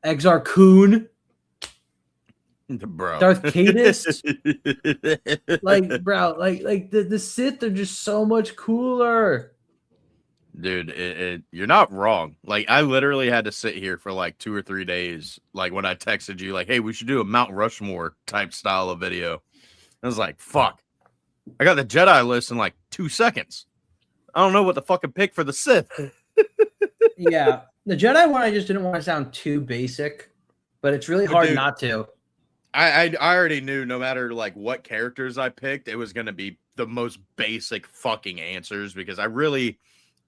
Exar Kun. Bro. Darth Caedus. The Sith are just so much cooler. Dude, you're not wrong. Like, I literally had to sit here for like 2 or 3 days. Like, when I texted you, like, hey, we should do a Mount Rushmore type style of video. I was like, fuck. I got the Jedi list in like 2 seconds. I don't know what to fucking pick for the Sith. Yeah. The Jedi one, I just didn't want to sound too basic, but it's really hard not to. I already knew no matter like what characters I picked, it was going to be the most basic fucking answers because I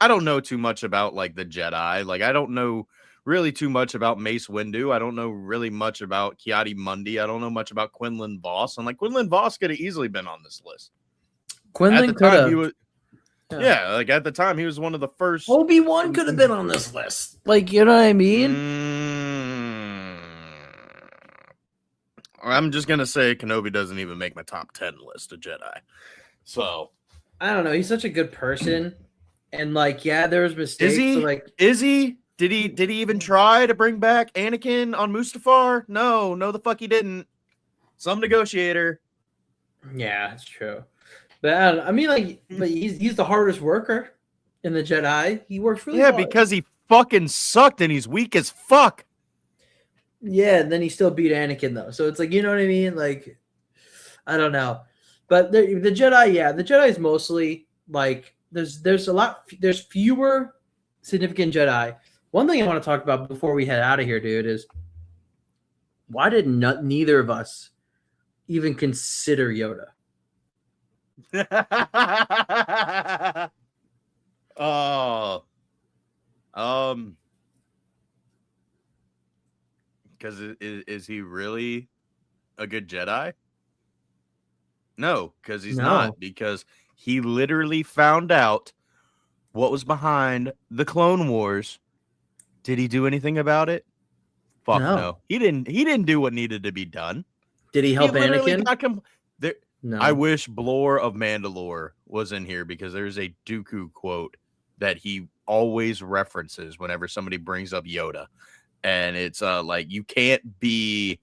don't know too much about like the Jedi. Like I don't know really too much about Mace Windu. I don't know really much about Kiadi Mundi. I don't know much about Quinlan Voss. And like Quinlan Voss could have easily been on this list. Quinlan could have. Yeah, like at the time he was one of the first. Obi-Wan could have been on this list. Like, you know what I mean? I'm just gonna say Kenobi doesn't even make my top 10 list of Jedi. So I don't know. He's such a good person, And like, yeah, there was mistakes. Is he? So, like, Is he? Did he even try to bring back Anakin on Mustafar? No, the fuck he didn't. Some negotiator. yeah, it's true. But I mean, like, but he's the hardest worker in the Jedi. He works really hard. Because he fucking sucked and he's weak as fuck. Yeah, and then he still beat Anakin though. So it's like, you know what I mean? Like, I don't know. But the Jedi, yeah, the Jedi is mostly like there's fewer significant Jedi. One thing I want to talk about before we head out of here, dude, is why did neither of us even consider Yoda? Because is he really a good Jedi? No, because he's not. Because he literally found out what was behind the Clone Wars. Did he do anything about it? Fuck no. He didn't do what needed to be done. Did he help Anakin? No. I wish Blore of Mandalore was in here because there's a Dooku quote that he always references whenever somebody brings up Yoda. And it's like you can't be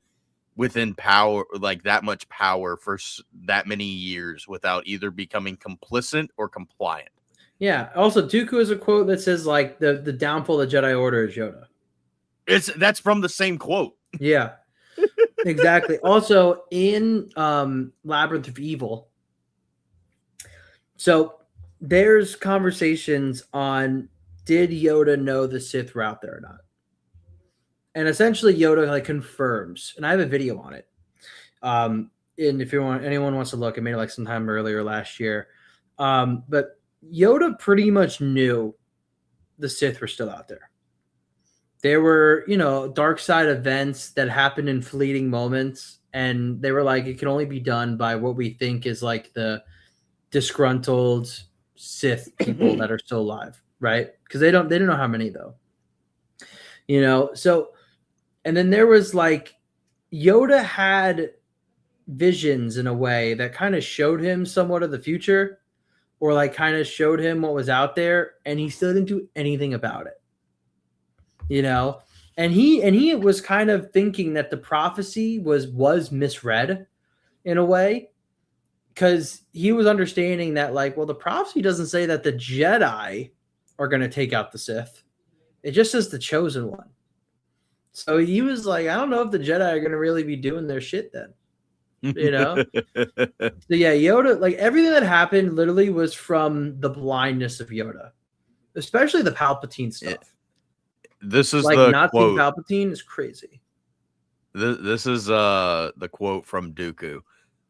within power, like that much power for that many years without either becoming complicit or compliant. Yeah. Also, Dooku is a quote that says like the downfall of the Jedi Order is Yoda. That's from the same quote. Yeah. Exactly. Also, in Labyrinth of Evil, so there's conversations on did Yoda know the Sith were out there or not, and essentially Yoda like confirms, and I have a video on it. And if anyone wants to look, I made it like sometime earlier last year. But Yoda pretty much knew the Sith were still out there. There were, dark side events that happened in fleeting moments. And they were like, it can only be done by what we think is like the disgruntled Sith people that are still alive. Right. Because they don't know how many though, so, and then there was like, Yoda had visions in a way that kind of showed him somewhat of the future or like kind of showed him what was out there. And he still didn't do anything about it. And he was kind of thinking that the prophecy was misread in a way because he was understanding that like, well, the prophecy doesn't say that the Jedi are going to take out the Sith. It just says the chosen one. So he was like, I don't know if the Jedi are going to really be doing their shit then, So yeah, Yoda, like everything that happened literally was from the blindness of Yoda, especially the Palpatine stuff. This is like the not quote. Palpatine is crazy. This is the quote from Dooku.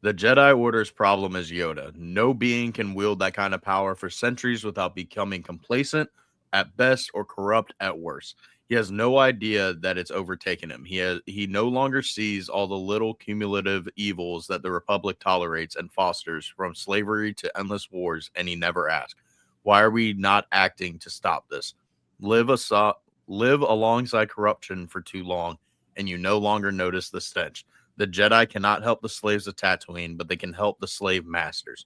The Jedi Order's problem is Yoda. No being can wield that kind of power for centuries without becoming complacent at best or corrupt at worst. He has no idea that it's overtaken him. He no longer sees all the little cumulative evils that the Republic tolerates and fosters, from slavery to endless wars, and he never asks, why are we not acting to stop this? Live alongside corruption for too long, and you no longer notice the stench. The Jedi cannot help the slaves of Tatooine, but they can help the slave masters.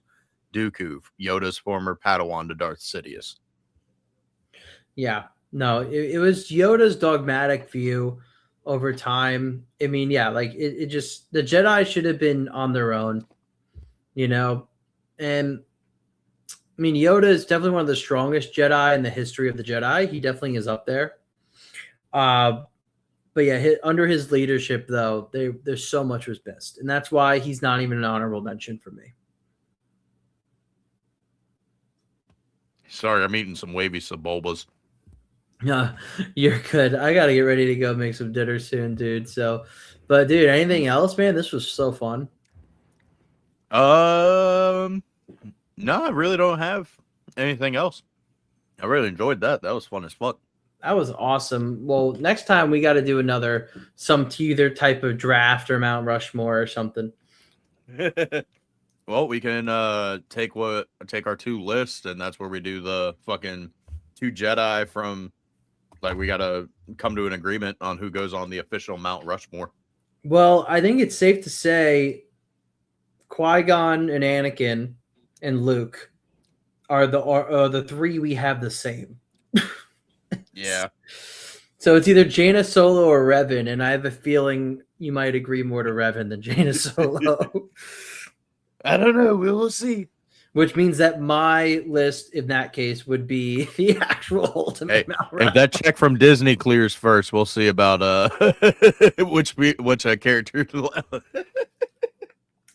Dooku, Yoda's former Padawan to Darth Sidious. Yeah, no, it was Yoda's dogmatic view over time. I mean, yeah, like it just, the Jedi should have been on their own, and I mean, Yoda is definitely one of the strongest Jedi in the history of the Jedi. He definitely is up there. But yeah, under his leadership, though, there's so much was missed, and that's why he's not even an honorable mention for me. Sorry, I'm eating some wavy sabulbas. No, you're good. I gotta get ready to go make some dinner soon, dude. So, but dude, anything else, man? This was so fun. No, I really don't have anything else. I really enjoyed that. That was fun as fuck. That was awesome. Well, next time we got to do some teether type of draft or Mount Rushmore or something. Well, we can take our two lists, and that's where we do the fucking two Jedi from. Like, we got to come to an agreement on who goes on the official Mount Rushmore. Well, I think it's safe to say Qui-Gon and Anakin and Luke are the three we have the same. Yeah. So it's either Jaina Solo or Revan, and I have a feeling you might agree more to Revan than Jaina Solo. I don't know. We will see. Which means that my list in that case would be the actual ultimate Mount If that check from Disney clears first, we'll see about which character.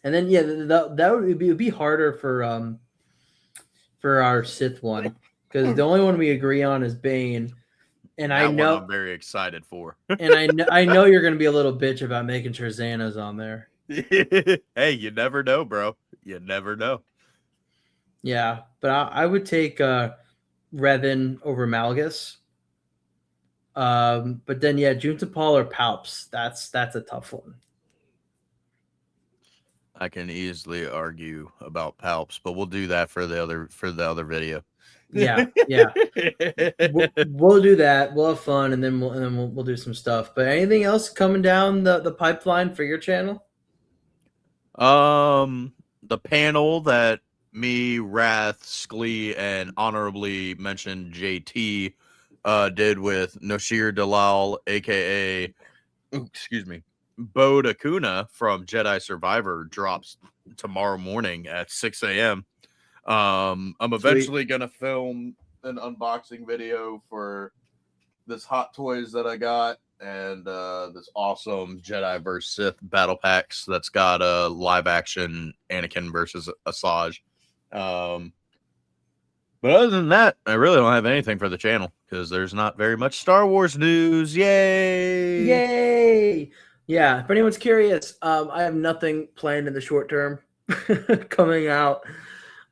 And then that would be harder for our Sith one, because the only one we agree on is Bane, and I know I'm very excited for. and I know you're gonna be a little bitch about making sure Xana's on there. Hey, you never know, bro. You never know. Yeah, but I would take Revan over Malgus. But then Juntapal or Palps. That's a tough one. I can easily argue about Palps, but we'll do that for the other video. Yeah. We'll do that. We'll have fun, and then we'll do some stuff. But anything else coming down the pipeline for your channel? The panel that me, Wrath, Sklee, and honorably mentioned JT did with Noshir Dalal, aka Bo Dakuna from Jedi Survivor, drops tomorrow morning at 6 a.m. I'm eventually gonna film an unboxing video for this Hot Toys that I got, and this awesome Jedi vs Sith battle packs that's got a live action Anakin versus Asajj. But other than that, I really don't have anything for the channel because there's not very much Star Wars news. Yay! Yeah, if anyone's curious, I have nothing planned in the short term coming out.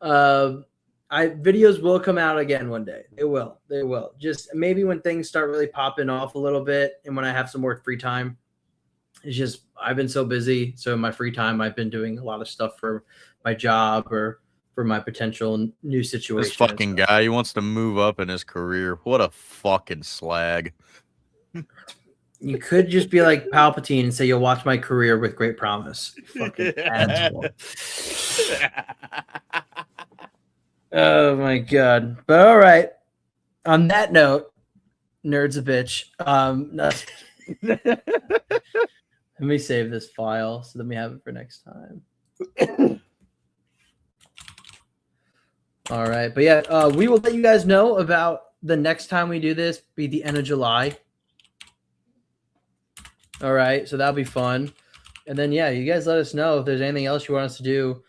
Videos will come out again one day. They will. Just maybe when things start really popping off a little bit, and when I have some more free time. It's just I've been so busy. So in my free time, I've been doing a lot of stuff for my job or for my potential new situation. This fucking guy, he wants to move up in his career. What a fucking slag. You could just be like Palpatine and say, "You'll watch my career with great promise." Fucking asshole. Oh my god. But all right. On that note, nerd's a bitch. Let me save this file so that we have it for next time. All right. But yeah, we will let you guys know about the next time we do this, be the end of July. All right. So that'll be fun. And then, yeah, you guys let us know if there's anything else you want us to do,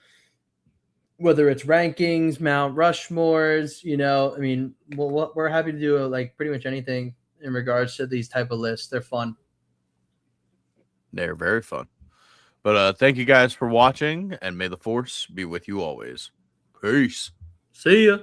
whether it's rankings, Mount Rushmores, I mean, we're happy to do like pretty much anything in regards to these type of lists. They're fun. They're very fun. But thank you guys for watching, and may the Force be with you always. Peace. See ya.